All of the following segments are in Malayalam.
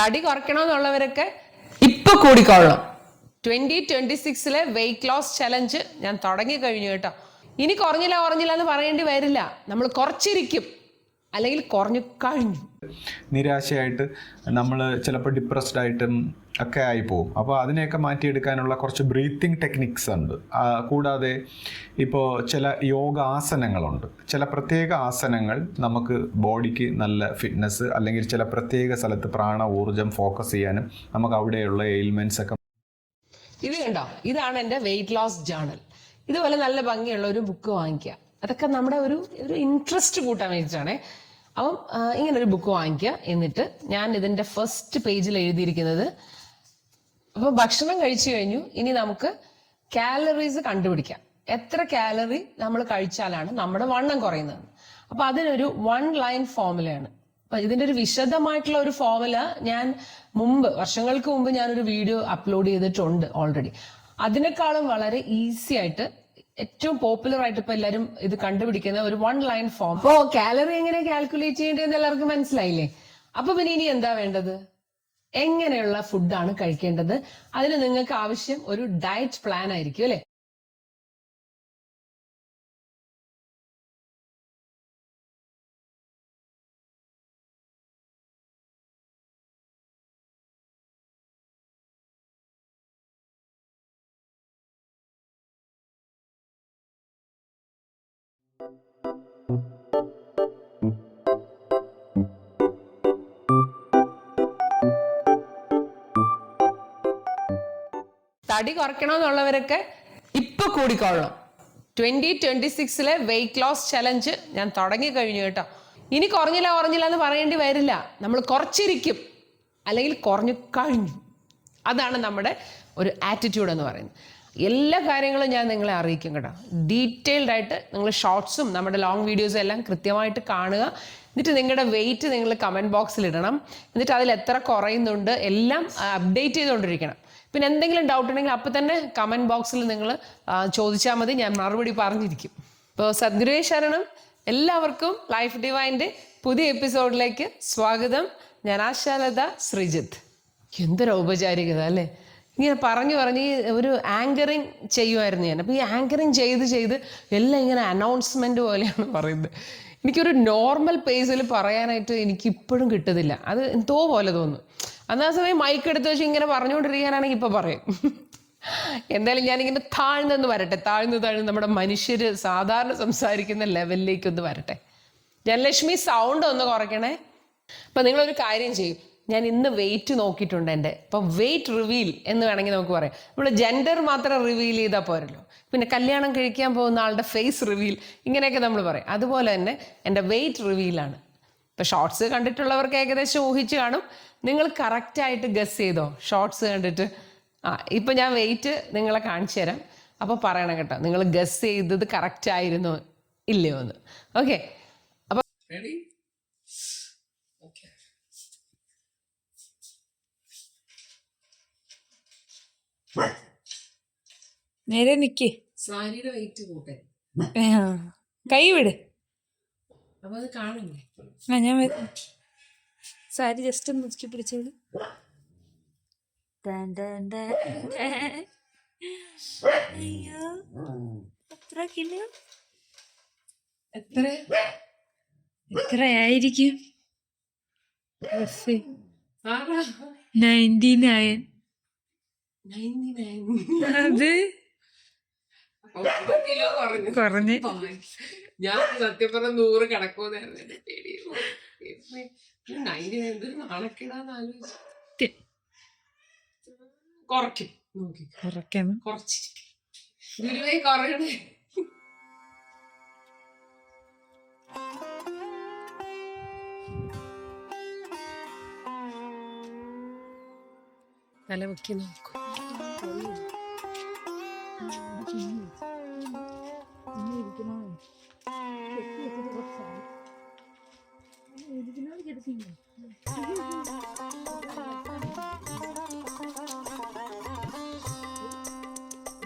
തടി കുറയ്ക്കണമെന്നുള്ളവരൊക്കെ ഇപ്പൊ കൂടിക്കൊള്ളണം. 2026 വെയിറ്റ് ലോസ് ചലഞ്ച് ഞാൻ തുടങ്ങി കഴിഞ്ഞു കേട്ടോ. ഇനി കുറഞ്ഞില്ല എന്ന് പറയേണ്ടി വരില്ല. നമ്മൾ കുറച്ചിരിക്കും, അല്ലെങ്കിൽ കുറഞ്ഞു കഴിഞ്ഞു. നിരാശയായിട്ട് നമ്മൾ ചിലപ്പോൾ ഡിപ്രസ്ഡ് ആയിട്ടും ഒക്കെ ആയി പോകും. അപ്പോൾ അതിനെയൊക്കെ മാറ്റിയെടുക്കാനുള്ള കുറച്ച് ബ്രീത്തിങ് ടെക്നിക്സ് ഉണ്ട്. കൂടാതെ ഇപ്പോൾ ചില യോഗാസനങ്ങളുണ്ട്. ചില പ്രത്യേക ആസനങ്ങൾ നമുക്ക് ബോഡിക്ക് നല്ല ഫിറ്റ്നസ്, അല്ലെങ്കിൽ ചില പ്രത്യേക സ്ഥലത്ത് ഊർജം ഫോക്കസ് ചെയ്യാനും നമുക്ക് അവിടെയുള്ള എയിൽമെൻറ്റ്സ് ഒക്കെ. ഇത് കണ്ടോ, ഇതാണ് എൻ്റെ വെയിറ്റ് ലോസ് ജേർണൽ. ഇതുപോലെ നല്ല ഭംഗിയുള്ള ഒരു ബുക്ക് വാങ്ങിക്കുക. അതൊക്കെ നമ്മുടെ ഒരു ഇൻട്രസ്റ്റ് കൂട്ടാൻ വേണ്ടിയിട്ടാണ്. അപ്പം ഇങ്ങനൊരു ബുക്ക് വാങ്ങിക്കുക. എന്നിട്ട് ഞാൻ ഇതിൻ്റെ ഫസ്റ്റ് പേജിൽ എഴുതിയിരിക്കുന്നത്, അപ്പോൾ ഭക്ഷണം കഴിച്ചു കഴിഞ്ഞു, ഇനി നമുക്ക് കാലറീസ് കണ്ടുപിടിക്കാം. എത്ര കാലറി നമ്മൾ കഴിച്ചാലാണ് നമ്മുടെ വണ്ണം കുറയുന്നത്. അപ്പൊ അതിനൊരു 1 ലൈൻ ഫോർമുലയാണ്. അപ്പൊ ഇതിന്റെ ഒരു വിശദമായിട്ടുള്ള ഒരു ഫോർമുല ഞാൻ വർഷങ്ങൾക്ക് മുമ്പ് ഞാനൊരു വീഡിയോ അപ്ലോഡ് ചെയ്തിട്ടുണ്ട് ഓൾറെഡി. അതിനേക്കാളും വളരെ ഈസി ആയിട്ട്, ഏറ്റവും പോപ്പുലർ ആയിട്ട് ഇപ്പൊ എല്ലാവരും ഇത് കണ്ടുപിടിക്കുന്ന ഒരു 1 ലൈൻ ഫോം. അപ്പോ കാലറി എങ്ങനെ കാൽക്കുലേറ്റ് ചെയ്യേണ്ടതെന്ന് എല്ലാവർക്കും മനസ്സിലായില്ലേ? അപ്പൊ പിന്നെ ഇനി എന്താ വേണ്ടത്? എങ്ങനെയുള്ള ഫുഡാണ് കഴിക്കേണ്ടത്? അതിന് നിങ്ങൾക്ക് ആവശ്യം ഒരു ഡയറ്റ് പ്ലാൻ ആയിരിക്കും അല്ലെ? തടി കുറയ്ക്കണമെന്നുള്ളവരൊക്കെ ഇപ്പൊ കൂടിക്കൊള്ളണം. 2026 വെയിറ്റ് ലോസ് ചലഞ്ച് ഞാൻ തുടങ്ങി കഴിഞ്ഞു കേട്ടോ. ഇനി കുറഞ്ഞില്ല എന്ന് പറയേണ്ടി വരില്ല. നമ്മൾ കുറച്ചിരിക്കും, അല്ലെങ്കിൽ കുറഞ്ഞു കഴിഞ്ഞു. അതാണ് നമ്മുടെ ഒരു ആറ്റിറ്റ്യൂഡ് എന്ന് പറയുന്നത്. എല്ലാ കാര്യങ്ങളും ഞാൻ നിങ്ങളെ അറിയിക്കും കേട്ടോ. ഡീറ്റെയിൽഡ് ആയിട്ട് നിങ്ങൾ ഷോർട്സും നമ്മുടെ ലോങ് വീഡിയോസും എല്ലാം കൃത്യമായിട്ട് കാണുക. എന്നിട്ട് നിങ്ങളുടെ വെയിറ്റ് നിങ്ങൾ കമൻറ്റ് ബോക്സിൽ ഇടണം. എന്നിട്ട് അതിൽ എത്ര കുറയുന്നുണ്ട് എല്ലാം അപ്ഡേറ്റ് ചെയ്തുകൊണ്ടിരിക്കണം. പിന്നെ എന്തെങ്കിലും ഡൗട്ട് ഉണ്ടെങ്കിൽ അപ്പം തന്നെ കമൻറ്റ് ബോക്സിൽ നിങ്ങൾ ചോദിച്ചാൽ മതി, ഞാൻ മറുപടി പറഞ്ഞിരിക്കും. ഇപ്പോൾ സദ്ഗുരുവേ ശരണം. എല്ലാവർക്കും ലൈഫ് ഡിവൈൻ്റെ പുതിയ എപ്പിസോഡിലേക്ക് സ്വാഗതം. ഞാൻ ആശാലത ശ്രീജിത്ത്. എന്തൊരു ഔപചാരികത അല്ലേ! ഇങ്ങനെ പറഞ്ഞ് ഒരു ആങ്കറിങ് ചെയ്യുമായിരുന്നു ഞാൻ. അപ്പോൾ ഈ ആങ്കറിങ് ചെയ്ത് എല്ലാം ഇങ്ങനെ അനൗൺസ്മെൻറ്റ് പോലെയാണ് പറയുന്നത്. എനിക്കൊരു നോർമൽ പേസിൽ പറയാനായിട്ട് എനിക്ക് ഇപ്പോഴും കിട്ടുന്നില്ല. അത് എന്തോ പോലെ തോന്നുന്നു. അന്നാ സമയം മൈക്ക് എടുത്ത് വെച്ച് ഇങ്ങനെ പറഞ്ഞുകൊണ്ടിരിക്കാനാണെങ്കിൽ ഇപ്പം പറയും. എന്തായാലും ഞാനിങ്ങനെ താഴ്ന്നു വരട്ടെ. താഴ്ന്ന് നമ്മുടെ മനുഷ്യർ സാധാരണ സംസാരിക്കുന്ന ലെവലിലേക്കൊന്ന് വരട്ടെ. ജനലക്ഷ്മി സൗണ്ട് ഒന്ന് കുറയ്ക്കണേ. അപ്പം നിങ്ങളൊരു കാര്യം ചെയ്യും. ഞാൻ ഇന്ന് വെയിറ്റ് നോക്കിയിട്ടുണ്ട് എൻ്റെ. ഇപ്പം വെയിറ്റ് റിവീൽ എന്ന് വേണമെങ്കിൽ നമുക്ക് പറയാം. നമ്മൾ ജെൻഡർ മാത്രം റിവീൽ ചെയ്താൽ പോരല്ലോ. പിന്നെ കല്യാണം കഴിക്കാൻ പോകുന്ന ആളുടെ ഫേസ് റിവീൽ, ഇങ്ങനെയൊക്കെ നമ്മൾ പറയും. അതുപോലെ തന്നെ എൻ്റെ വെയിറ്റ് റിവീലാണ്. ഇപ്പം ഷോർട്സ് കണ്ടിട്ടുള്ളവർക്ക് ഏകദേശം ഊഹിച്ച് കാണും. നിങ്ങൾ കറക്റ്റായിട്ട് ഗസ് ചെയ്തോ ഷോർട്സ് കണ്ടിട്ട്? ഇപ്പം ഞാൻ വെയിറ്റ് നിങ്ങളെ കാണിച്ചു തരാം. അപ്പോൾ പറയണം കേട്ടോ, നിങ്ങൾ ഗസ് ചെയ്തത് കറക്റ്റ് ആയിരുന്നോ ഇല്ലയോ എന്ന്. ഓക്കെ, അപ്പം റെഡി? ഓക്കെ, നേരെ നിക്ക്. സാരിയുടെ വെയിറ്റ് കൂട്ടെ, കൈ വിട്. അപ്പൊ അത് കാണില്ലേ? ഞാൻ സാരി ജസ്റ്റ് ഒന്ന് മുതുക്കി പിടിച്ചത്. അയ്യോ, എത്ര കിലോ? എത്രയായിരിക്കും? 99. അത് കുറഞ്ഞ്. ഞാൻ സത്യം പറഞ്ഞ 100 കിടക്കുമെന്നായിരുന്നു എന്റെ പേടി. 99 എന്തൊരു നാണക്കേടാന്ന് ആലോചിച്ചു. കുറയ്ക്കും, നോക്കി കുറയ്ക്കണം. കുറച്ചിരിക്കും. ഗുരുവേ കുറയണേ. തല വെക്കി നോക്കും.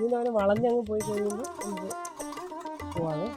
ഇതാണ് വളഞ്ഞങ്ങ് പോയി കഴിയുമ്പോൾ നമുക്ക് പോവാതെ.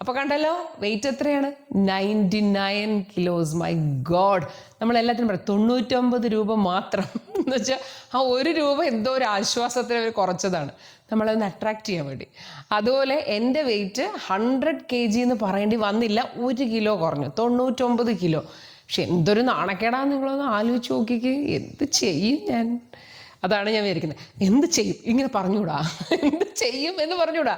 അപ്പൊ കണ്ടല്ലോ വെയിറ്റ് എത്രയാണ്? 99 കിലോസ്. മൈ ഗോഡ്, നമ്മളെല്ലാത്തിനും പറയാം 99 രൂപ മാത്രം എന്ന് വെച്ചാൽ ആ 1 രൂപ എന്തോ ഒരു ആശ്വാസത്തിന് അവർ കുറച്ചതാണ് നമ്മളതൊന്ന് അട്രാക്ട് ചെയ്യാൻ വേണ്ടി. അതുപോലെ എൻ്റെ വെയിറ്റ് 100 kg എന്ന് പറയേണ്ടി വന്നില്ല, 1 കിലോ കുറഞ്ഞു, 99 കിലോ. പക്ഷെ എന്തൊരു നാണക്കേടാന്ന് നിങ്ങളൊന്ന് ആലോചിച്ച് നോക്കിക്ക്. എന്ത് ചെയ്യും ഞാൻ? അതാണ് ഞാൻ വിചാരിക്കുന്നത്. എന്ത് ചെയ്യും ഇങ്ങനെ പറഞ്ഞുകൂടാ, എന്ത് ചെയ്യും എന്ന് പറഞ്ഞുകൂടാ.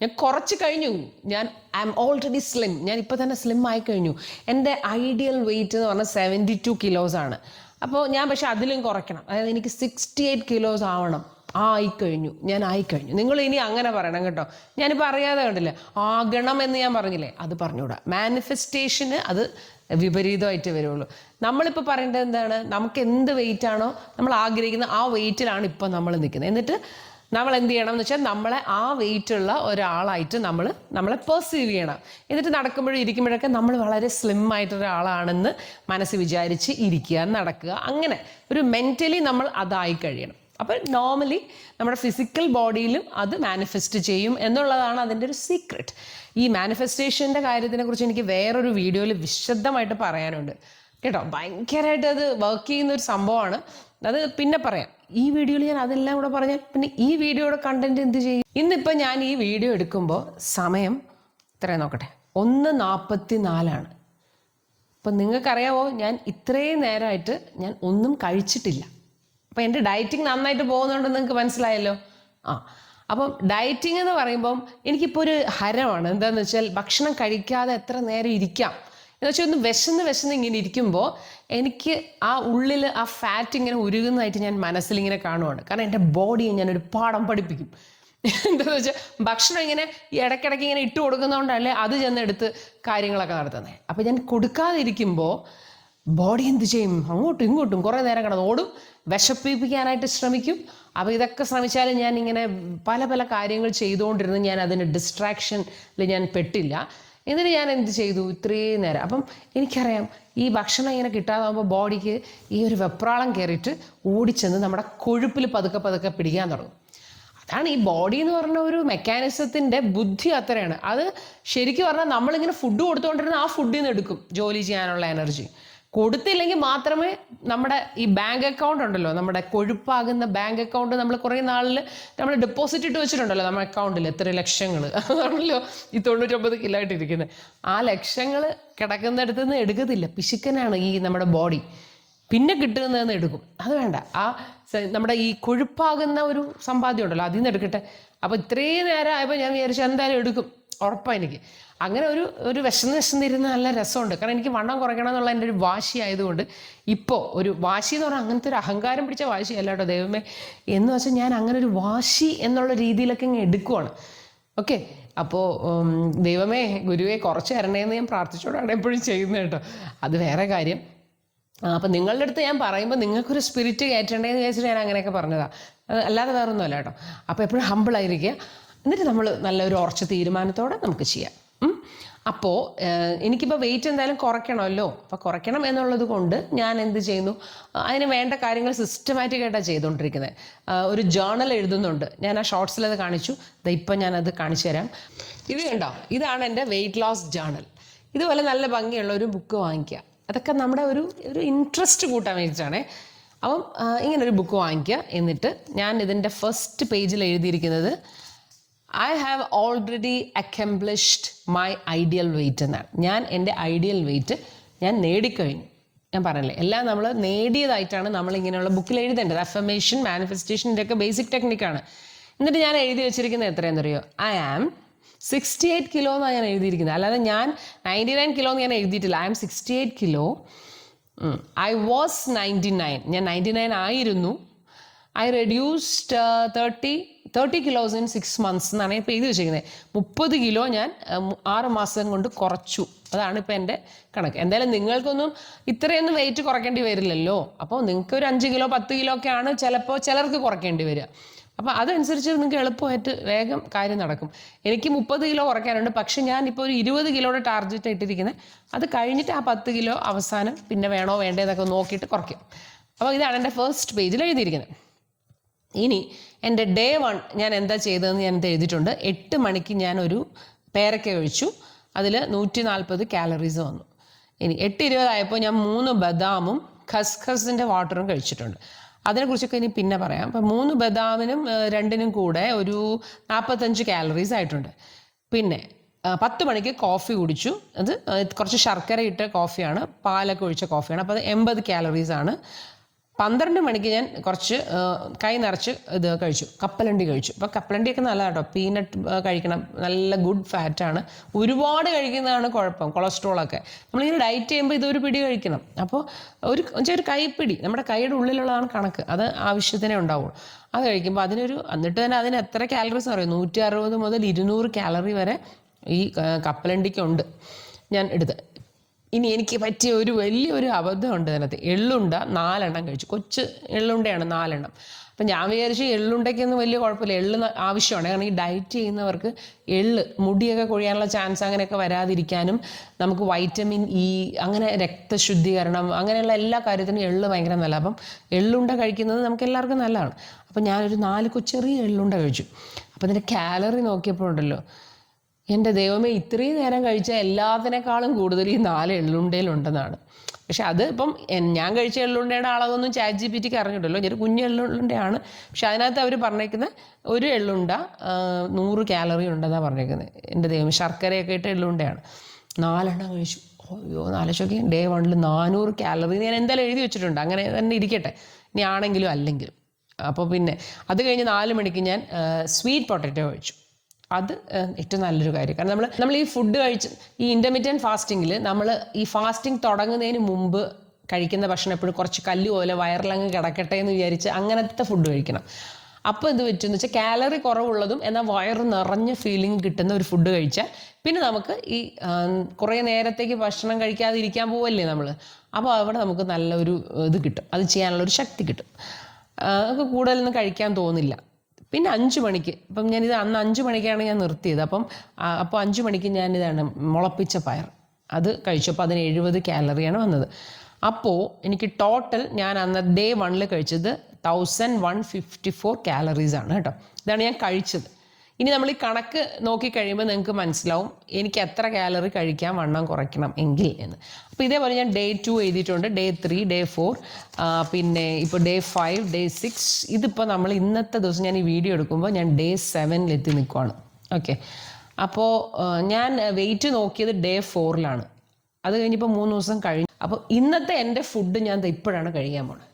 ഞാൻ കുറച്ച് കഴിഞ്ഞു, ഞാൻ ഐ എം ഓൾറെഡി സ്ലിം, ഞാൻ ഇപ്പോൾ തന്നെ സ്ലിം ആയി കഴിഞ്ഞു. എൻ്റെ ഐഡിയൽ വെയിറ്റ് എന്ന് പറഞ്ഞാൽ 72 കിലോസ് ആണ്. അപ്പോൾ ഞാൻ പക്ഷെ അതിലും കുറയ്ക്കണം, അതായത് എനിക്ക് 68 കിലോസ് ആവണം. ആയിക്കഴിഞ്ഞു, ഞാൻ ആയിക്കഴിഞ്ഞു. നിങ്ങൾ ഇനി അങ്ങനെ പറയണം കേട്ടോ. ഞാനിപ്പോൾ അറിയാതെ കണ്ടില്ലേ, ആകണം എന്ന് ഞാൻ പറഞ്ഞില്ലേ, അത് പറഞ്ഞുകൂടാ. മാനിഫെസ്റ്റേഷന് അത് വിപരീതമായിട്ട് വരുള്ളൂ. നമ്മളിപ്പോൾ പറയേണ്ടത് എന്താണ്? നമുക്ക് എന്ത് വെയിറ്റ് ആണോ നമ്മൾ ആഗ്രഹിക്കുന്നത് ആ വെയിറ്റിലാണ് ഇപ്പം നമ്മൾ നിൽക്കുന്നത്. എന്നിട്ട് നമ്മൾ എന്ത് ചെയ്യണം എന്ന് വെച്ചാൽ നമ്മളെ ആ വെയിറ്റുള്ള ഒരാളായിട്ട് നമ്മളെ പെർസീവ് ചെയ്യണം. എന്നിട്ട് നടക്കുമ്പോഴും ഇരിക്കുമ്പോഴൊക്കെ നമ്മൾ വളരെ സ്ലിം ആയിട്ടൊരാളാണെന്ന് മനസ്സ് വിചാരിച്ച് ഇരിക്കുക, നടക്കുക. അങ്ങനെ ഒരു മെൻ്റലി നമ്മൾ അതായി കഴിയണം. അപ്പോൾ നോർമലി നമ്മുടെ ഫിസിക്കൽ ബോഡിയിലും അത് മാനിഫെസ്റ്റ് ചെയ്യും എന്നുള്ളതാണ് അതിൻ്റെ ഒരു സീക്രട്ട്. ഈ മാനിഫെസ്റ്റേഷൻ്റെ കാര്യത്തിനെ കുറിച്ച് എനിക്ക് വേറൊരു വീഡിയോയിൽ വിശദമായിട്ട് പറയാനുണ്ട് കേട്ടോ. ഭയങ്കരമായിട്ട് അത് വർക്ക് ചെയ്യുന്ന ഒരു സംഭവമാണ്. അത് പിന്നെ പറയാം. ഈ വീഡിയോയിൽ ഞാൻ അതെല്ലാം കൂടെ പറഞ്ഞാൽ പിന്നെ ഈ വീഡിയോയുടെ കണ്ടന്റ് എന്ത് ചെയ്യും? ഇന്നിപ്പോൾ ഞാൻ ഈ വീഡിയോ എടുക്കുമ്പോൾ സമയം ഇത്രയും നോക്കട്ടെ, 1:44. അപ്പം നിങ്ങൾക്കറിയാമോ, ഞാൻ ഇത്രയും നേരമായിട്ട് ഞാൻ ഒന്നും കഴിച്ചിട്ടില്ല. അപ്പം എൻ്റെ ഡയറ്റിങ് നന്നായിട്ട് പോകുന്നുണ്ടെന്ന് നിങ്ങൾക്ക് മനസ്സിലായല്ലോ. അപ്പം ഡയറ്റിംഗ് എന്ന് പറയുമ്പം എനിക്കിപ്പോൾ ഒരു ഹരമാണ്. എന്താണെന്ന് വെച്ചാൽ ഭക്ഷണം കഴിക്കാതെ എത്ര നേരം ഇരിക്കാം എന്ന് വെച്ചാൽ ഒന്ന് വിശന്ന് ഇങ്ങനെ ഇരിക്കുമ്പോൾ എനിക്ക് ആ ഉള്ളിൽ ആ ഫാറ്റ് ഇങ്ങനെ ഉരുകുന്നതായിട്ട് ഞാൻ മനസ്സിലിങ്ങനെ കാണുവാണ്. കാരണം എൻ്റെ ബോഡിയെ ഞാനൊരു പാഠം പഠിപ്പിക്കും. എന്താണെന്ന് വെച്ചാൽ ഭക്ഷണം ഇങ്ങനെ ഇടയ്ക്കിടയ്ക്ക് ഇങ്ങനെ ഇട്ട് കൊടുക്കുന്നതുകൊണ്ടല്ലേ അത് ചെന്നെടുത്ത് കാര്യങ്ങളൊക്കെ നടത്തുന്നത്. അപ്പം ഞാൻ കൊടുക്കാതിരിക്കുമ്പോൾ ബോഡി എന്ത് ചെയ്യും? അങ്ങോട്ടും ഇങ്ങോട്ടും കുറേ നേരം കിടന്ന് ഓടും, വിശപ്പിപ്പിക്കാനായിട്ട് ശ്രമിക്കും. അപ്പോൾ ഇതൊക്കെ ശ്രമിച്ചാലും ഞാൻ ഇങ്ങനെ പല പല കാര്യങ്ങൾ ചെയ്തുകൊണ്ടിരുന്ന് ഞാൻ അതിന് ഡിസ്ട്രാക്ഷനിൽ ഞാൻ പെട്ടില്ല. എന്നിട്ട് ഞാൻ എന്ത് ചെയ്തു ഇത്രയും നേരം? അപ്പം എനിക്കറിയാം ഈ ഭക്ഷണം ഇങ്ങനെ കിട്ടാതാകുമ്പോൾ ബോഡിക്ക് ഈ ഒരു വെപ്രാളം കയറിയിട്ട് ഓടിച്ചെന്ന് നമ്മുടെ കൊഴുപ്പിൽ പതുക്കെ പിടിക്കാൻ തുടങ്ങും. അതാണ് ഈ ബോഡി എന്ന് പറഞ്ഞ ഒരു മെക്കാനിസത്തിൻ്റെ ബുദ്ധി അത്രയാണ്. അത് ശരിക്കും പറഞ്ഞാൽ നമ്മളിങ്ങനെ ഫുഡ് കൊടുത്തുകൊണ്ടിരുന്ന ആ ഫുഡിൽ നിന്ന് എടുക്കും ജോലി ചെയ്യാനുള്ള എനർജി. കൊടുത്തില്ലെങ്കിൽ മാത്രമേ നമ്മുടെ ഈ ബാങ്ക് അക്കൗണ്ട് ഉണ്ടല്ലോ, നമ്മുടെ കൊഴുപ്പാകുന്ന ബാങ്ക് അക്കൗണ്ട് നമ്മൾ കുറേ നാളിൽ നമ്മൾ ഡെപ്പോസിറ്റ് ഇട്ട് വെച്ചിട്ടുണ്ടല്ലോ നമ്മുടെ അക്കൗണ്ടിൽ എത്ര ലക്ഷങ്ങൾ, അതാണല്ലോ ഈ 99 കിലോ ആയിട്ടിരിക്കുന്നത്. ആ ലക്ഷങ്ങൾ കിടക്കുന്നിടത്ത് നിന്ന് എടുക്കത്തില്ല, പിശുക്കനാണ് ഈ നമ്മുടെ ബോഡി. പിന്നെ കിട്ടുന്നതെന്ന് എടുക്കും. അത് വേണ്ട, ആ നമ്മുടെ ഈ കൊഴുപ്പാകുന്ന ഒരു സമ്പാദ്യം ഉണ്ടല്ലോ അതിൽ നിന്ന് എടുക്കട്ടെ. അപ്പോൾ ഇത്രയും നേരം ആയപ്പോൾ ഞാൻ വിചാരിച്ചു എന്തായാലും എടുക്കും, ഉറപ്പാണ് എനിക്ക്. അങ്ങനെ ഒരു വിശന്നിരുന്ന് നല്ല രസമുണ്ട്. കാരണം എനിക്ക് വണ്ണം കുറയ്ക്കണം എന്നുള്ള എൻ്റെ ഒരു വാശി ആയതുകൊണ്ട് ഇപ്പോൾ ഒരു വാശി എന്ന് പറഞ്ഞാൽ അങ്ങനത്തെ ഒരു അഹങ്കാരം പിടിച്ച വാശിയല്ല കേട്ടോ ദൈവമേ. എന്ന് വെച്ചാൽ ഞാൻ അങ്ങനെ ഒരു വാശി എന്നുള്ള രീതിയിലൊക്കെ ഇങ്ങനെ എടുക്കുവാണ്. ഓക്കെ, അപ്പോൾ ദൈവമേ ഗുരുവെ കുറച്ച് തരണേന്ന് ഞാൻ പ്രാർത്ഥിച്ചോടാണ് എപ്പോഴും ചെയ്യുന്നത് കേട്ടോ. അത് വേറെ കാര്യം. അപ്പം നിങ്ങളുടെ അടുത്ത് ഞാൻ പറയുമ്പോൾ നിങ്ങൾക്കൊരു സ്പിരിറ്റ് കയറ്റേണ്ടതെന്ന് വിചാരിച്ചിട്ട് ഞാൻ അങ്ങനെയൊക്കെ പറഞ്ഞതാണ്, അല്ലാതെ വേറെ ഒന്നുമല്ല കേട്ടോ. അപ്പോൾ എപ്പോഴും ഹമ്പിളായിരിക്കുക. എന്നിട്ട് നമ്മൾ നല്ലൊരു ഉറച്ച തീരുമാനത്തോടെ നമുക്ക് ചെയ്യാം. അപ്പോൾ എനിക്കിപ്പോൾ വെയിറ്റ് എന്തായാലും കുറയ്ക്കണമല്ലോ. അപ്പോൾ കുറയ്ക്കണം എന്നുള്ളത് കൊണ്ട് ഞാൻ എന്ത് ചെയ്യുന്നു, അതിന് വേണ്ട കാര്യങ്ങൾ സിസ്റ്റമാറ്റിക്കായിട്ടാണ് ചെയ്തുകൊണ്ടിരിക്കുന്നത്. ഒരു ജേർണൽ എഴുതുന്നുണ്ട്. ഞാൻ ആ ഷോർട്സിലത് കാണിച്ചു. ഇപ്പം ഞാനത് കാണിച്ചു തരാം. ഇത് കണ്ടോ, ഇതാണ് എൻ്റെ വെയിറ്റ് ലോസ് ജേർണൽ. ഇതുപോലെ നല്ല ഭംഗിയുള്ള ഒരു ബുക്ക് വാങ്ങിക്കുക. അതൊക്കെ നമ്മുടെ ഒരു ഇൻട്രസ്റ്റ് കൂട്ടാൻ വേണ്ടിയിട്ടാണ്. അപ്പം ഇങ്ങനൊരു ബുക്ക് വാങ്ങിക്കുക. എന്നിട്ട് ഞാൻ ഇതിൻ്റെ ഫസ്റ്റ് പേജിൽ എഴുതിയിരിക്കുന്നത് I have already accomplished my ideal weight എന്നാണ്. ഞാൻ എൻ്റെ ഐഡിയൽ വെയിറ്റ് ഞാൻ നേടിക്കഴിഞ്ഞു. ഞാൻ പറഞ്ഞില്ലേ, എല്ലാം നമ്മൾ നേടിയതായിട്ടാണ് നമ്മളിങ്ങനെയുള്ള ബുക്കിൽ എഴുതേണ്ടത്. അഫർമേഷൻ, മാനിഫെസ്റ്റേഷൻ ഇതൊക്കെ ബേസിക് ടെക്നിക്കാണ്. എന്നിട്ട് ഞാൻ എഴുതി വെച്ചിരിക്കുന്നത് എത്രയെന്നറിയോ? I am 68 കിലോ എന്നാണ് ഞാൻ എഴുതിയിരിക്കുന്നത്. അല്ലാതെ ഞാൻ 99 കിലോ എന്ന് ഞാൻ എഴുതിയിട്ടില്ല. I am 68 kilo. I was 99. ഞാൻ 99 ആയിരുന്നു. I reduced 30 kilos in 6 months എന്നാണ് ഇപ്പോൾ എഴുതി വെച്ചിരിക്കുന്നത്. 30 കിലോ ഞാൻ 6 മാസം കൊണ്ട് കുറച്ചു. അതാണ് ഇപ്പോൾ എൻ്റെ കണക്ക്. എന്തായാലും നിങ്ങൾക്കൊന്നും ഇത്രയൊന്നും വെയിറ്റ് കുറയ്ക്കേണ്ടി വരില്ലല്ലോ. അപ്പോൾ നിങ്ങൾക്ക് ഒരു 5 കിലോ 10 കിലോ ഒക്കെയാണ് ചിലപ്പോൾ ചിലർക്ക് കുറയ്ക്കേണ്ടി വരിക. അപ്പോൾ അതനുസരിച്ച് നിങ്ങൾക്ക് എളുപ്പമായിട്ട് വേഗം കാര്യം നടക്കും. എനിക്ക് 30 കിലോ കുറയ്ക്കാനുണ്ട്. പക്ഷെ ഞാനിപ്പോൾ ഒരു 20 കിലോയുടെ ടാർഗറ്റ് ഇട്ടിരിക്കുന്നത്. അത് കഴിഞ്ഞിട്ട് ആ 10 കിലോ അവസാനം പിന്നെ വേണോ വേണ്ടതെന്നൊക്കെ നോക്കിയിട്ട് കുറയ്ക്കും. അപ്പോൾ ഇതാണ് എൻ്റെ ഫസ്റ്റ് പേജിൽ എഴുതിയിരിക്കുന്നത്. ഇനി എൻ്റെ ഡേ 1 ഞാൻ എന്താ ചെയ്തതെന്ന് ഞാൻ എഴുതിയിട്ടുണ്ട്. 8 മണിക്ക് ഞാനൊരു പേരക്ക കഴിച്ചു. അതിൽ 140 കാലറീസ് വന്നു. ഇനി 8:20 ആയപ്പോൾ ഞാൻ 3 ബദാമും ഖസ്ഖസിൻ്റെ വാട്ടറും കഴിച്ചിട്ടുണ്ട്. അതിനെക്കുറിച്ചൊക്കെ ഇനി പിന്നെ പറയാം. അപ്പം 3 ബദാമിനും 2നും കൂടെ ഒരു 45 കാലറീസ് ആയിട്ടുണ്ട്. പിന്നെ 10 മണിക്ക് കോഫി കുടിച്ചു. അത് കുറച്ച് ശർക്കര ഇട്ട കോഫിയാണ്, പാലൊക്കെ ഒഴിച്ച കോഫിയാണ്. അപ്പോൾ അത് 80 കാലറീസ് ആണ്. 12 മണിക്ക് ഞാൻ കുറച്ച് കൈ നിറച്ച് ഇത് കഴിച്ചു, കപ്പലണ്ടി കഴിച്ചു. അപ്പോൾ കപ്പലണ്ടിയൊക്കെ നല്ലതാണ് കേട്ടോ. പീനട്ട് കഴിക്കണം, നല്ല ഗുഡ് ഫാറ്റാണ്. ഒരുപാട് കഴിക്കുന്നതാണ് കുഴപ്പം, കൊളസ്ട്രോളൊക്കെ. നമ്മളിങ്ങനെ ഡയറ്റ് ചെയ്യുമ്പോൾ ഇതൊരു പിടി കഴിക്കണം. അപ്പോൾ ഒരു കൈപ്പിടി, നമ്മുടെ കൈയുടെ ഉള്ളിലുള്ളതാണ് കണക്ക്, അത് ആവശ്യത്തിനേ ഉണ്ടാവുള്ളൂ. അത് കഴിക്കുമ്പോൾ എന്നിട്ട് തന്നെ അതിന് എത്ര കാലറീസ് അറിയാം, 160 മുതൽ 200 കാലറി വരെ ഈ കപ്പലണ്ടിക്കുണ്ട് ഞാൻ എടുത്ത്. ഇനി എനിക്ക് പറ്റിയ ഒരു വലിയൊരു അബദ്ധമുണ്ട് അതിനകത്ത്. എള്ളുണ്ട 4 എണ്ണം കഴിച്ചു. കൊച്ചു എള്ളുണ്ടയാണ് 4 എണ്ണം. അപ്പം ഞാൻ വിചാരിച്ചു എള്ളുണ്ടയ്ക്കൊന്നും വലിയ കുഴപ്പമില്ല, എള്ള് ആവശ്യമാണ്. കാരണം ഈ ഡയറ്റ് ചെയ്യുന്നവർക്ക് മുടിയൊക്കെ കൊഴിയാനുള്ള ചാൻസ് അങ്ങനെയൊക്കെ വരാതിരിക്കാനും നമുക്ക് വൈറ്റമിൻ ഇ, അങ്ങനെ രക്തശുദ്ധീകരണം, അങ്ങനെയുള്ള എല്ലാ കാര്യത്തിനും എള്ള് ഭയങ്കര നല്ലതാണ്. അപ്പം എള്ളുണ്ട കഴിക്കുന്നത് നമുക്ക് എല്ലാവർക്കും നല്ലതാണ്. അപ്പം ഞാനൊരു 4 ചെറിയ എള്ളുണ്ട കഴിച്ചു. അപ്പം അതിൻ്റെ കാലറി നോക്കിയപ്പോഴുണ്ടല്ലോ, എൻ്റെ ദൈവമേ, ഇത്രയും നേരം കഴിച്ച എല്ലാത്തിനേക്കാളും കൂടുതൽ ഈ 4 എള്ളുണ്ടയിലുണ്ടെന്നാണ്. പക്ഷെ അത് ഇപ്പം ഞാൻ കഴിച്ച എള്ളുണ്ടയുടെ അളവൊന്നും ChatGPTക്ക് അറിഞ്ഞിട്ടല്ലോ, ഒരു കുഞ്ഞ് എള്ളുണ്ടയാണ്. പക്ഷെ അതിനകത്ത് അവർ പറഞ്ഞേക്കുന്നത് ഒരു എള്ളുണ്ട 100 കാലറി ഉണ്ടെന്നാണ് പറഞ്ഞേക്കുന്നത്. എൻ്റെ ദൈവം, ശർക്കരയൊക്കെ ഇട്ട് എള്ളുണ്ടയാണ്. 4 എണ്ണം കഴിച്ചു. അയ്യോ, 4 ഡേ 1 400 കാലറി ഞാൻ എന്തായാലും എഴുതി വെച്ചിട്ടുണ്ട്. അങ്ങനെ തന്നെ ഇരിക്കട്ടെ, ഇനി ആണെങ്കിലും അല്ലെങ്കിലും. അപ്പോൾ പിന്നെ അത് കഴിഞ്ഞ് 4 മണിക്ക് ഞാൻ സ്വീറ്റ് പൊട്ടറ്റോ കഴിച്ചു. അത് ഏറ്റവും നല്ലൊരു കാര്യം. കാരണം നമ്മൾ ഈ ഫുഡ് ഈ ഇൻ്റർമീഡിയറ്റ് ഫാസ്റ്റിങ്ങിൽ നമ്മൾ ഈ ഫാസ്റ്റിംഗ് തുടങ്ങുന്നതിന് മുമ്പ് കഴിക്കുന്ന ഭക്ഷണം എപ്പോഴും കുറച്ച് കല്ല് പോലെ വയറിലങ്ങ് കിടക്കട്ടെ എന്ന് വിചാരിച്ച് അങ്ങനത്തെ ഫുഡ് കഴിക്കണം. അപ്പോൾ ഇത് പറ്റുമെന്ന് വെച്ചാൽ കാലറി കുറവുള്ളതും എന്നാൽ വയറ് നിറഞ്ഞ ഫീലിംഗ് കിട്ടുന്ന ഒരു ഫുഡ് കഴിച്ചാൽ പിന്നെ നമുക്ക് ഈ കുറേ നേരത്തേക്ക് ഭക്ഷണം കഴിക്കാതിരിക്കാൻ പോവല്ലേ നമ്മൾ. അപ്പോൾ അവിടെ നമുക്ക് നല്ലൊരു ഇത് കിട്ടും, അത് ചെയ്യാനുള്ളൊരു ശക്തി കിട്ടും. നമുക്ക് കൂടുതലൊന്നും കഴിക്കാൻ തോന്നില്ല. പിന്നെ 5 മണിക്ക്, ഇപ്പം ഞാനിത് അന്ന് 5 മണിക്കാണ് ഞാൻ നിർത്തിയത്. അപ്പോൾ 5 മണിക്ക് ഞാനിതാണ് മുളപ്പിച്ച പയർ, അത് കഴിച്ചു. അപ്പോൾ അതിന് 70 കാലറിയാണ് വന്നത്. അപ്പോൾ എനിക്ക് ടോട്ടൽ ഞാൻ അന്ന് ഡേ 1 കഴിച്ചത് 1154 കാലറീസ് ആണ് കേട്ടോ. ഇതാണ് ഞാൻ കഴിച്ചത്. ഇനി നമ്മൾ ഈ കണക്ക് നോക്കിക്കഴിയുമ്പോൾ നിങ്ങൾക്ക് മനസ്സിലാവും എനിക്ക് എത്ര കാലറി കഴിക്കാൻ വണ്ണം കുറയ്ക്കണം എങ്കിൽ എന്ന്. അപ്പോൾ ഇതേപോലെ ഞാൻ ഡേ 2 എഴുതിയിട്ടുണ്ട്, ഡേ 3, ഡേ 4, പിന്നെ ഇപ്പോൾ ഡേ 5, ഡേ 6. ഇതിപ്പോൾ നമ്മൾ ഇന്നത്തെ ദിവസം ഞാൻ ഈ വീഡിയോ എടുക്കുമ്പോൾ ഞാൻ ഡേ 7 നിൽക്കുവാണ്. ഓക്കെ, അപ്പോൾ ഞാൻ വെയിറ്റ് നോക്കിയത് ഡേ 4 അത് കഴിഞ്ഞിപ്പോൾ 3 ദിവസം കഴിഞ്ഞു. അപ്പോൾ ഇന്നത്തെ എൻ്റെ ഫുഡ് ഞാൻ ഇപ്പോഴാണ് കഴിക്കാൻ പോണത്.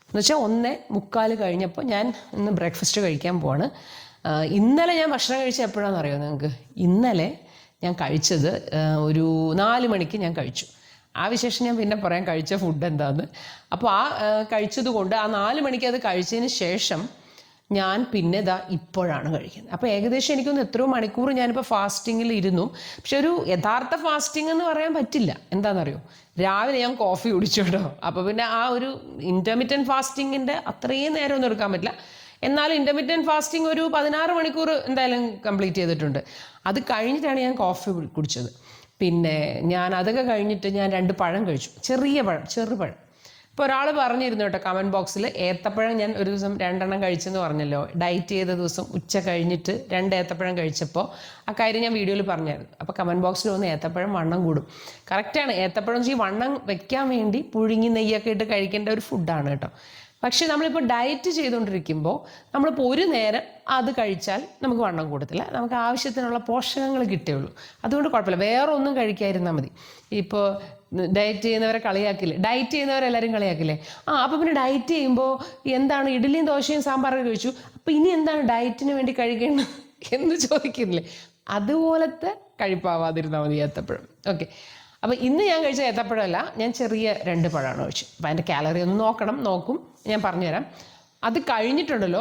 എന്നുവെച്ചാൽ 1:45 കഴിഞ്ഞപ്പോൾ ഞാൻ ഇന്ന് ബ്രേക്ക്ഫാസ്റ്റ് കഴിക്കാൻ പോവാണ്. ഇന്നലെ ഞാൻ ഭക്ഷണം കഴിച്ചത് എപ്പോഴാണെന്ന് അറിയുമോ നിങ്ങൾക്ക്? ഇന്നലെ ഞാൻ കഴിച്ചത് ഒരു 4 മണിക്ക് ഞാൻ കഴിച്ചു. ആ വിശേഷം ഞാൻ പിന്നെ പറയാം, കഴിച്ച ഫുഡ് എന്താന്ന്. അപ്പോൾ കഴിച്ചത് കൊണ്ട് 4 മണിക്ക് അത് കഴിച്ചതിന് ശേഷം ഞാൻ പിന്നെ ഇപ്പോഴാണ് കഴിക്കുന്നത്. അപ്പോൾ ഏകദേശം എനിക്കൊന്ന് എത്രയോ മണിക്കൂർ ഞാനിപ്പോൾ ഫാസ്റ്റിങ്ങിൽ ഇരുന്നു. പക്ഷെ ഒരു യഥാർത്ഥ ഫാസ്റ്റിംഗ് എന്ന് പറയാൻ പറ്റില്ല. എന്താണെന്നറിയോ, രാവിലെ ഞാൻ കോഫി കുടിച്ചു കേട്ടോ. അപ്പോൾ പിന്നെ ആ ഒരു ഇൻ്റർമീഡിയറ്റ് ഫാസ്റ്റിങ്ങിൻ്റെ അത്രയും നേരം ഒന്നും എടുക്കാൻ പറ്റില്ല. എന്നാലും ഇൻ്റർമീഡിയറ്റ് ഫാസ്റ്റിംഗ് ഒരു 16 മണിക്കൂർ എന്തായാലും കംപ്ലീറ്റ് ചെയ്തിട്ടുണ്ട്. അത് കഴിഞ്ഞിട്ടാണ് ഞാൻ കോഫി കുടിച്ചത്. പിന്നെ ഞാൻ അതൊക്കെ കഴിഞ്ഞിട്ട് ഞാൻ 2 പഴം കഴിച്ചു, ചെറുപഴം. ഇപ്പോൾ ഒരാൾ പറഞ്ഞിരുന്നു കേട്ടോ കമൻറ്റ് ബോക്സിൽ, ഏത്തപ്പഴം ഞാൻ ഒരു ദിവസം 2 എണ്ണം കഴിച്ചെന്ന് പറഞ്ഞല്ലോ. ഡയറ്റ് ചെയ്ത ദിവസം ഉച്ച കഴിഞ്ഞിട്ട് 2 ഏത്തപ്പഴം കഴിച്ചപ്പോൾ ആ കാര്യം ഞാൻ വീഡിയോയിൽ പറഞ്ഞായിരുന്നു. അപ്പോൾ കമൻറ്റ് ബോക്സിൽ വന്ന് ഏത്തപ്പഴം വണ്ണം കൂടും. കറക്റ്റാണ്, ഏത്തപ്പഴം ഈ വണ്ണം വെക്കാൻ വേണ്ടി പുഴുങ്ങി നെയ്യൊക്കെ ഇട്ട് കഴിക്കേണ്ട ഒരു ഫുഡാണ് കേട്ടോ. പക്ഷേ നമ്മളിപ്പോൾ ഡയറ്റ് ചെയ്തുകൊണ്ടിരിക്കുമ്പോൾ നമ്മളിപ്പോൾ ഒരു നേരം അത് കഴിച്ചാൽ നമുക്ക് വണ്ണം കൂടത്തില്ല, നമുക്ക് ആവശ്യത്തിനുള്ള പോഷകങ്ങൾ കിട്ടുകയുള്ളൂ. അതുകൊണ്ട് കുഴപ്പമില്ല, വേറെ ഒന്നും കഴിക്കാതിരുന്നാൽ മതി. ഇപ്പോൾ ഡയറ്റ് ചെയ്യുന്നവരെ കളിയാക്കില്ലേ, ഡയറ്റ് ചെയ്യുന്നവരെല്ലാവരും കളിയാക്കില്ലേ, അപ്പോൾ പിന്നെ ഡയറ്റ് ചെയ്യുമ്പോൾ എന്താണ് ഇഡ്ഡലിയും ദോശയും സാമ്പാറൊക്കെ കഴിച്ചു, അപ്പോൾ ഇനി എന്താണ് ഡയറ്റിന് വേണ്ടി കഴിക്കേണ്ടത് എന്ന് ചോദിക്കില്ലേ, അതുപോലത്തെ കഴിപ്പാവാതിരുന്നാൽ മതി ഏത്തപ്പഴം. ഓക്കെ, അപ്പോൾ ഇന്ന് ഞാൻ കഴിച്ച ഏത്തപ്പഴമല്ല, ഞാൻ ചെറിയ 2 പഴമാണ് കഴിച്ചു. അപ്പോൾ അതിൻ്റെ കാലറി ഒന്ന് നോക്കും, ഞാൻ പറഞ്ഞുതരാം. അത് കഴിഞ്ഞിട്ടുണ്ടല്ലോ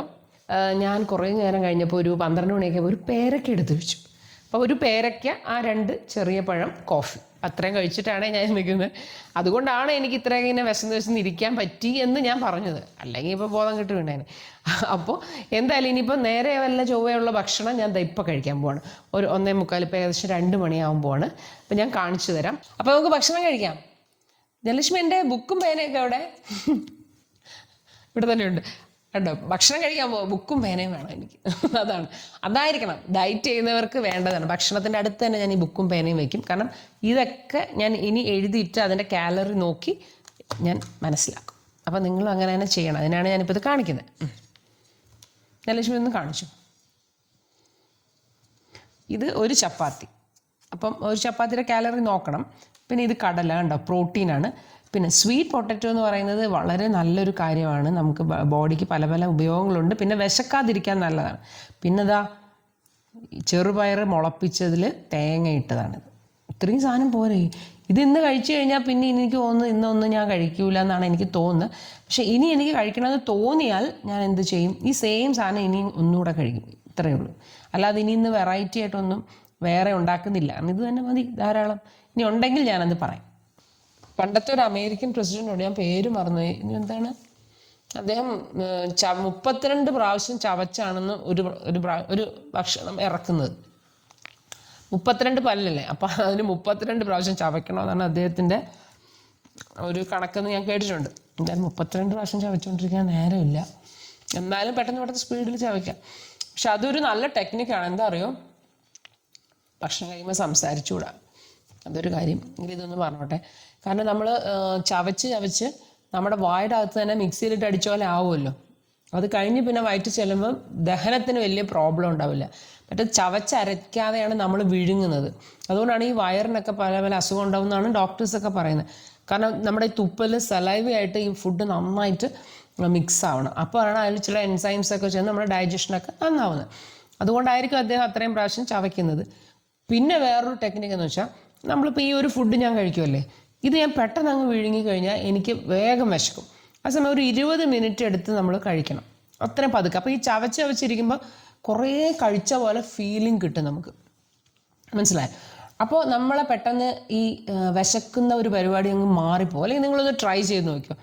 ഞാൻ കുറേ നേരം കഴിഞ്ഞപ്പോൾ ഒരു 12 മണിയൊക്കെ ഒരു പേരക്ക എടുത്ത് വെച്ചു. അപ്പോൾ ഒരു പേരയ്ക്ക, ആ 2 ചെറിയ പഴം, കോഫി, അത്രയും കഴിച്ചിട്ടാണ് ഞാൻ നിൽക്കുന്നത്. അതുകൊണ്ടാണ് എനിക്ക് ഇത്രയും ഇങ്ങനെ വിശന്ന് ഇരിക്കാൻ പറ്റി എന്ന് ഞാൻ പറഞ്ഞത്. അല്ലെങ്കിൽ ഇപ്പോൾ ബോധം കിട്ടി വീണേനെ. അപ്പോൾ എന്തായാലും ഇനിയിപ്പോൾ നേരെ വല്ല ചൊവ്വയുള്ള ഭക്ഷണം ഞാൻ ഇപ്പോൾ കഴിക്കാൻ പോവാണ്. ഒരു 1:45, ഇപ്പോൾ ഏകദേശം 2 മണിയാകുമ്പോഴാണ്. അപ്പോൾ ഞാൻ കാണിച്ചു തരാം. അപ്പോൾ നമുക്ക് ഭക്ഷണം കഴിക്കാം. ജലലക്ഷ്മി, എൻ്റെ ബുക്കും പേനയൊക്കെ അവിടെ ഇവിടെ തന്നെ ഉണ്ട് കേട്ടോ. ഭക്ഷണം കഴിക്കാൻ പോകും, ബുക്കും പേനയും വേണം എനിക്ക്. അതായിരിക്കണം ഡയറ്റ് ചെയ്യുന്നവർക്ക് വേണ്ടതാണ്. ഭക്ഷണത്തിൻ്റെ അടുത്ത് തന്നെ ഞാൻ ഈ ബുക്കും പേനയും വയ്ക്കും. കാരണം ഇതൊക്കെ ഞാൻ ഇനി എഴുതിയിട്ട് അതിൻ്റെ കാലറി നോക്കി ഞാൻ മനസ്സിലാക്കും. അപ്പം നിങ്ങളും അങ്ങനെ തന്നെ ചെയ്യണം. അതിനാണ് ഞാനിപ്പോൾ ഇത് കാണിക്കുന്നത്. ജലലക്ഷ്മി ഒന്ന് കാണിച്ചു. ഇത് ഒരു ചപ്പാത്തി. അപ്പം ഒരു ചപ്പാത്തിയുടെ കാലറി നോക്കണം. പിന്നെ ഇത് കടല കണ്ടോ, പ്രോട്ടീനാണ്. പിന്നെ സ്വീറ്റ് പൊട്ടറ്റോ എന്ന് പറയുന്നത് വളരെ നല്ലൊരു കാര്യമാണ്. നമുക്ക് ബോഡിക്ക് പല പല ഉപയോഗങ്ങളുണ്ട്. പിന്നെ വിശക്കാതിരിക്കാൻ നല്ലതാണ്. പിന്നെ ഇതാ ചെറുപയർ മുളപ്പിച്ചതിൽ തേങ്ങ ഇട്ടതാണിത്. ഇത്രയും സാധനം പോരെ. ഇത് ഇന്ന് കഴിച്ചു കഴിഞ്ഞാൽ പിന്നെ എനിക്ക് തോന്നുന്നു ഇന്നൊന്നും ഞാൻ കഴിക്കൂല എന്നാണ് എനിക്ക് തോന്നുന്നത്. പക്ഷേ ഇനി എനിക്ക് കഴിക്കണമെന്ന് തോന്നിയാൽ ഞാൻ എന്ത് ചെയ്യും, ഈ സെയിം സാധനം ഇനി ഒന്നുകൂടെ കഴിക്കും. ഇത്രയേ ഉള്ളൂ. അല്ലാതെ ഇനി ഇന്ന് വെറൈറ്റി ആയിട്ടൊന്നും വേറെ ഉണ്ടാക്കുന്നില്ല. ഇത് തന്നെ മതി, ധാരാളം. ഇനി ഉണ്ടെങ്കിൽ ഞാനത് പറയാം. പണ്ടത്തെ ഒരു അമേരിക്കൻ പ്രസിഡന്റോട്, ഞാൻ പേര് മറന്നുപോയി, ഇനി എന്താണ്, അദ്ദേഹം 32 പ്രാവശ്യം ചവച്ചാണെന്ന് ഒരു ഭക്ഷണം ഇറക്കുന്നത്. 32 പല്ലല്ലേ, അപ്പം അതിന് 32 പ്രാവശ്യം ചവയ്ക്കണമെന്നാണ് അദ്ദേഹത്തിൻ്റെ ഒരു കണക്കെന്ന് ഞാൻ കേട്ടിട്ടുണ്ട്. എന്തായാലും 32 പ്രാവശ്യം ചവച്ചുകൊണ്ടിരിക്കാൻ നേരമില്ല. എന്നാലും പെട്ടെന്ന് സ്പീഡിൽ ചവയ്ക്കാം. പക്ഷെ അതൊരു നല്ല ടെക്നിക്കാണ്. എന്താ അറിയോ, ഭക്ഷണം കഴിയുമ്പോൾ സംസാരിച്ചുകൂടാ. അതൊരു കാര്യം. എങ്കിൽ ഇതൊന്ന് പറഞ്ഞോട്ടെ. കാരണം നമ്മൾ ചവച്ച് നമ്മുടെ വായുടെ അകത്ത് തന്നെ മിക്സിയിലിട്ട് അടിച്ച പോലെ ആവുമല്ലോ. അത് കഴിഞ്ഞ് പിന്നെ വയറ്റ് ചെല്ലുമ്പോൾ ദഹനത്തിന് വലിയ പ്രോബ്ലം ഉണ്ടാവില്ല. മറ്റേ ചവച്ചരയ്ക്കാതെയാണ് നമ്മൾ വിഴുങ്ങുന്നത്. അതുകൊണ്ടാണ് ഈ വയറിനൊക്കെ പല പല അസുഖം ഉണ്ടാവുമെന്നാണ് ഡോക്ടേഴ്സൊക്കെ പറയുന്നത്. കാരണം നമ്മുടെ ഈ തുപ്പൽ സലൈവയായിട്ട് ഈ ഫുഡ് നന്നായിട്ട് മിക്സ് ആവണം. അപ്പോഴാണ് അതിൽ ചില എൻസൈംസൊക്കെ ചെന്ന് നമ്മുടെ ഡൈജഷനൊക്കെ നന്നാവുന്നത്. അതുകൊണ്ടായിരിക്കും അദ്ദേഹം അത്രയും പ്രാവശ്യം ചവയ്ക്കുന്നത്. പിന്നെ വേറൊരു ടെക്നിക്ക് എന്ന് വെച്ചാൽ, നമ്മളിപ്പോൾ ഈ ഒരു ഫുഡ് ഞാൻ കഴിക്കുമല്ലേ, ഇത് ഞാൻ പെട്ടെന്ന് അങ്ങ് വിഴുങ്ങി കഴിഞ്ഞാൽ എനിക്ക് വേഗം വിശക്കും. ആ സമയം ഒരു 20 മിനിറ്റ് എടുത്ത് നമ്മൾ കഴിക്കണം, അത്രയും പതുക്കെ. അപ്പോൾ ഈ ചവച്ചിരിക്കുമ്പോൾ കുറേ കഴിച്ച പോലെ ഫീലിംഗ് കിട്ടും നമുക്ക്, മനസ്സിലായോ? അപ്പോൾ നമ്മളെ പെട്ടെന്ന് ഈ വിശക്കുന്ന ഒരു പരിപാടി അങ്ങ് മാറിപ്പോകും. അല്ലെങ്കിൽ നിങ്ങളൊന്ന് ട്രൈ ചെയ്ത് നോക്കിയോ.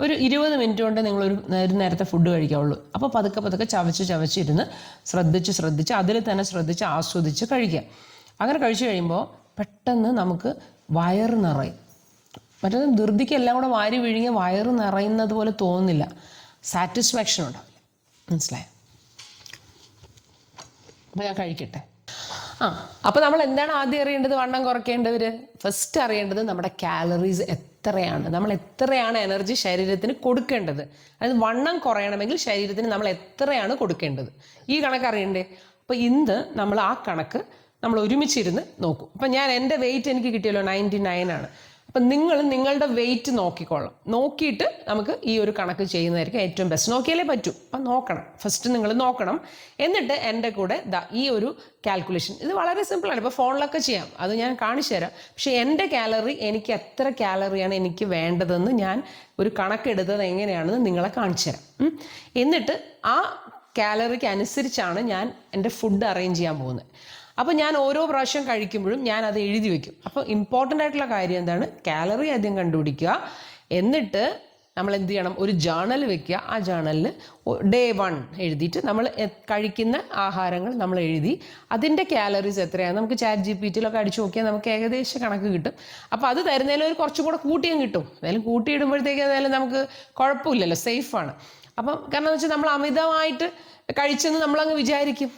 ഒരു 20 മിനിറ്റ് കൊണ്ട് നിങ്ങളൊരു നേരത്തെ ഫുഡ് കഴിക്കാവുള്ളൂ. അപ്പോൾ പതുക്കെ ചവച്ചിരുന്ന് ശ്രദ്ധിച്ച് അതിൽ തന്നെ ശ്രദ്ധിച്ച് ആസ്വദിച്ച് കഴിക്കുക. അങ്ങനെ കഴിച്ചു കഴിയുമ്പോൾ പെട്ടെന്ന് നമുക്ക് വയറ് നിറയും. മറ്റേത് ധൃതിക്ക് എല്ലാം കൂടെ വാരി വിഴുങ്ങി വയറ് നിറയുന്നത് പോലെ തോന്നുന്നില്ല, സാറ്റിസ്ഫാക്ഷൻ ഉണ്ടാവില്ല. മനസ്സിലായോ? അപ്പോൾ ഞാൻ കഴിക്കട്ടെ. അപ്പോൾ നമ്മൾ എന്താണ് ആദ്യം അറിയേണ്ടത്? വണ്ണം കുറയ്ക്കേണ്ടവർ ഫസ്റ്റ് അറിയേണ്ടത് നമ്മുടെ കാലറീസ് എത്രയാണ്, നമ്മൾ എത്രയാണ് എനർജി ശരീരത്തിന് കൊടുക്കേണ്ടത്. അതായത് വണ്ണം കുറയണമെങ്കിൽ ശരീരത്തിന് നമ്മൾ എത്രയാണ് കൊടുക്കേണ്ടത്, ഈ കണക്ക് അറിയണ്ടേ. അപ്പോൾ ഇന്ന് നമ്മൾ ആ കണക്ക് നമ്മൾ ഒരുമിച്ചിരുന്ന് നോക്കും. അപ്പം ഞാൻ എൻ്റെ വെയിറ്റ് എനിക്ക് കിട്ടിയല്ലോ 99 ആണ്. അപ്പം നിങ്ങളുടെ വെയിറ്റ് നോക്കിക്കോളാം. നോക്കിയിട്ട് നമുക്ക് ഈ ഒരു കണക്ക് ചെയ്യുന്നതായിരിക്കും ഏറ്റവും ബെസ്റ്റ്. നോക്കിയാലേ പറ്റൂ. അപ്പം നോക്കണം, ഫസ്റ്റ് നിങ്ങൾ നോക്കണം. എന്നിട്ട് എൻ്റെ കൂടെ ഈ ഒരു കാൽക്കുലേഷൻ, ഇത് വളരെ സിമ്പിളാണ്, ഇപ്പോൾ ഫോണിലൊക്കെ ചെയ്യാം, അത് ഞാൻ കാണിച്ചു തരാം. പക്ഷേ എൻ്റെ കാലറി, എനിക്ക് എത്ര കാലറിയാണ് എനിക്ക് വേണ്ടതെന്ന് ഞാൻ ഒരു കണക്കെടുത്തത് എങ്ങനെയാണെന്ന് നിങ്ങളെ കാണിച്ചു തരാം. എന്നിട്ട് ആ കാലറിക്ക് അനുസരിച്ചാണ് ഞാൻ എൻ്റെ ഫുഡ് അറേഞ്ച് ചെയ്യാൻ പോകുന്നത്. അപ്പോൾ ഞാൻ ഓരോ പ്രാവശ്യം കഴിക്കുമ്പോഴും ഞാൻ അത് എഴുതി വയ്ക്കും. അപ്പോൾ ഇമ്പോർട്ടൻ്റ് ആയിട്ടുള്ള കാര്യം എന്താണ്, കാലറി ആദ്യം കണ്ടുപിടിക്കുക. എന്നിട്ട് നമ്മൾ എന്ത് ചെയ്യണം, ഒരു ജേർണൽ വെക്കുക. ആ ജേർണലിൽ Day 1 എഴുതിയിട്ട് നമ്മൾ കഴിക്കുന്ന ആഹാരങ്ങൾ നമ്മൾ എഴുതി അതിൻ്റെ കാലറീസ് എത്രയാണ് നമുക്ക് ChatGPTയിലൊക്കെ അടിച്ചു നോക്കിയാൽ നമുക്ക് ഏകദേശം കണക്ക് കിട്ടും. അപ്പോൾ അത് തരുന്നതിൽ ഒരു കുറച്ചും കൂടെ കൂട്ടിയും കിട്ടും. എന്തായാലും കൂട്ടിയിടുമ്പോഴത്തേക്ക് ഏതായാലും നമുക്ക് കുഴപ്പമില്ലല്ലോ, സേഫാണ്. അപ്പം കാരണം എന്ന് വെച്ചാൽ നമ്മൾ അമിതമായിട്ട് കഴിച്ചെന്ന് നമ്മളങ്ങ് വിചാരിക്കും.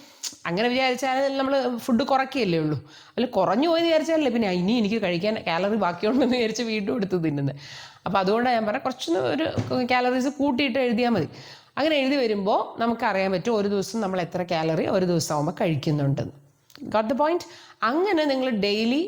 അങ്ങനെ വിചാരിച്ചാൽ നമ്മൾ ഫുഡ് കുറയ്ക്കുകയല്ലേ ഉള്ളൂ. അല്ല കുറഞ്ഞു പോയി വിചാരിച്ചാലല്ലേ പിന്നെ ഇനി എനിക്ക് കഴിക്കാൻ കാലറി ബാക്കിയുണ്ടെന്ന് വിചാരിച്ച് വീണ്ടും എടുത്ത് തിന്നുന്നത്. അപ്പോൾ അതുകൊണ്ടാണ് ഞാൻ പറയാം, കുറച്ചൊന്ന് ഒരു കാലറീസ് കൂട്ടിയിട്ട് എഴുതിയാൽ മതി. അങ്ങനെ എഴുതി വരുമ്പോൾ നമുക്കറിയാൻ പറ്റും ഒരു ദിവസം നമ്മൾ എത്ര കാലറി ഒരു ദിവസം ആകുമ്പോൾ കഴിക്കുന്നുണ്ടെന്ന്. Got the point? അങ്ങനെ നിങ്ങൾ ഡെയിലി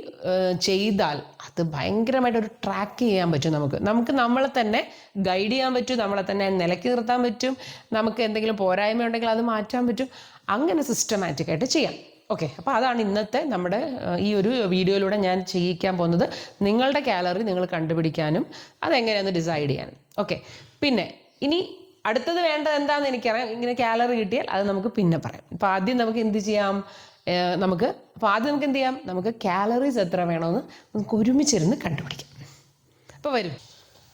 ചെയ്താൽ അത് ഭയങ്കരമായിട്ട് ഒരു ട്രാക്ക് ചെയ്യാൻ പറ്റും. നമുക്ക് നമ്മളെ തന്നെ ഗൈഡ് ചെയ്യാൻ പറ്റും, നമ്മളെ തന്നെ നിലയ്ക്ക് നിർത്താൻ പറ്റും. നമുക്ക് എന്തെങ്കിലും പോരായ്മ ഉണ്ടെങ്കിൽ അത് മാറ്റാൻ പറ്റും. അങ്ങനെ സിസ്റ്റമാറ്റിക്കായിട്ട് ചെയ്യാം. ഓക്കെ, അപ്പോൾ അതാണ് ഇന്നത്തെ നമ്മുടെ ഈ ഒരു വീഡിയോയിലൂടെ ഞാൻ ചെയ്യിക്കാൻ പോകുന്നത്. നിങ്ങളുടെ കാലറി നിങ്ങൾ കണ്ടുപിടിക്കാനും അതെങ്ങനെയാണെന്ന് ഡിസൈഡ് ചെയ്യാനും. ഓക്കെ, പിന്നെ ഇനി അടുത്തത് വേണ്ടത് എന്താണെന്ന് എനിക്കറിയാം. ഇങ്ങനെ കാലറി കിട്ടിയാൽ അത് നമുക്ക് പിന്നെ പറയാം. ഇപ്പോൾ ആദ്യം നമുക്ക് എന്ത് ചെയ്യാം, ആദ്യം നമുക്ക് എന്ത് ചെയ്യാം, നമുക്ക് കാലറീസ് എത്ര വേണമെന്ന് നമുക്ക് ഒരുമിച്ചിരുന്ന് കണ്ടുപിടിക്കാം. അപ്പോൾ വരും.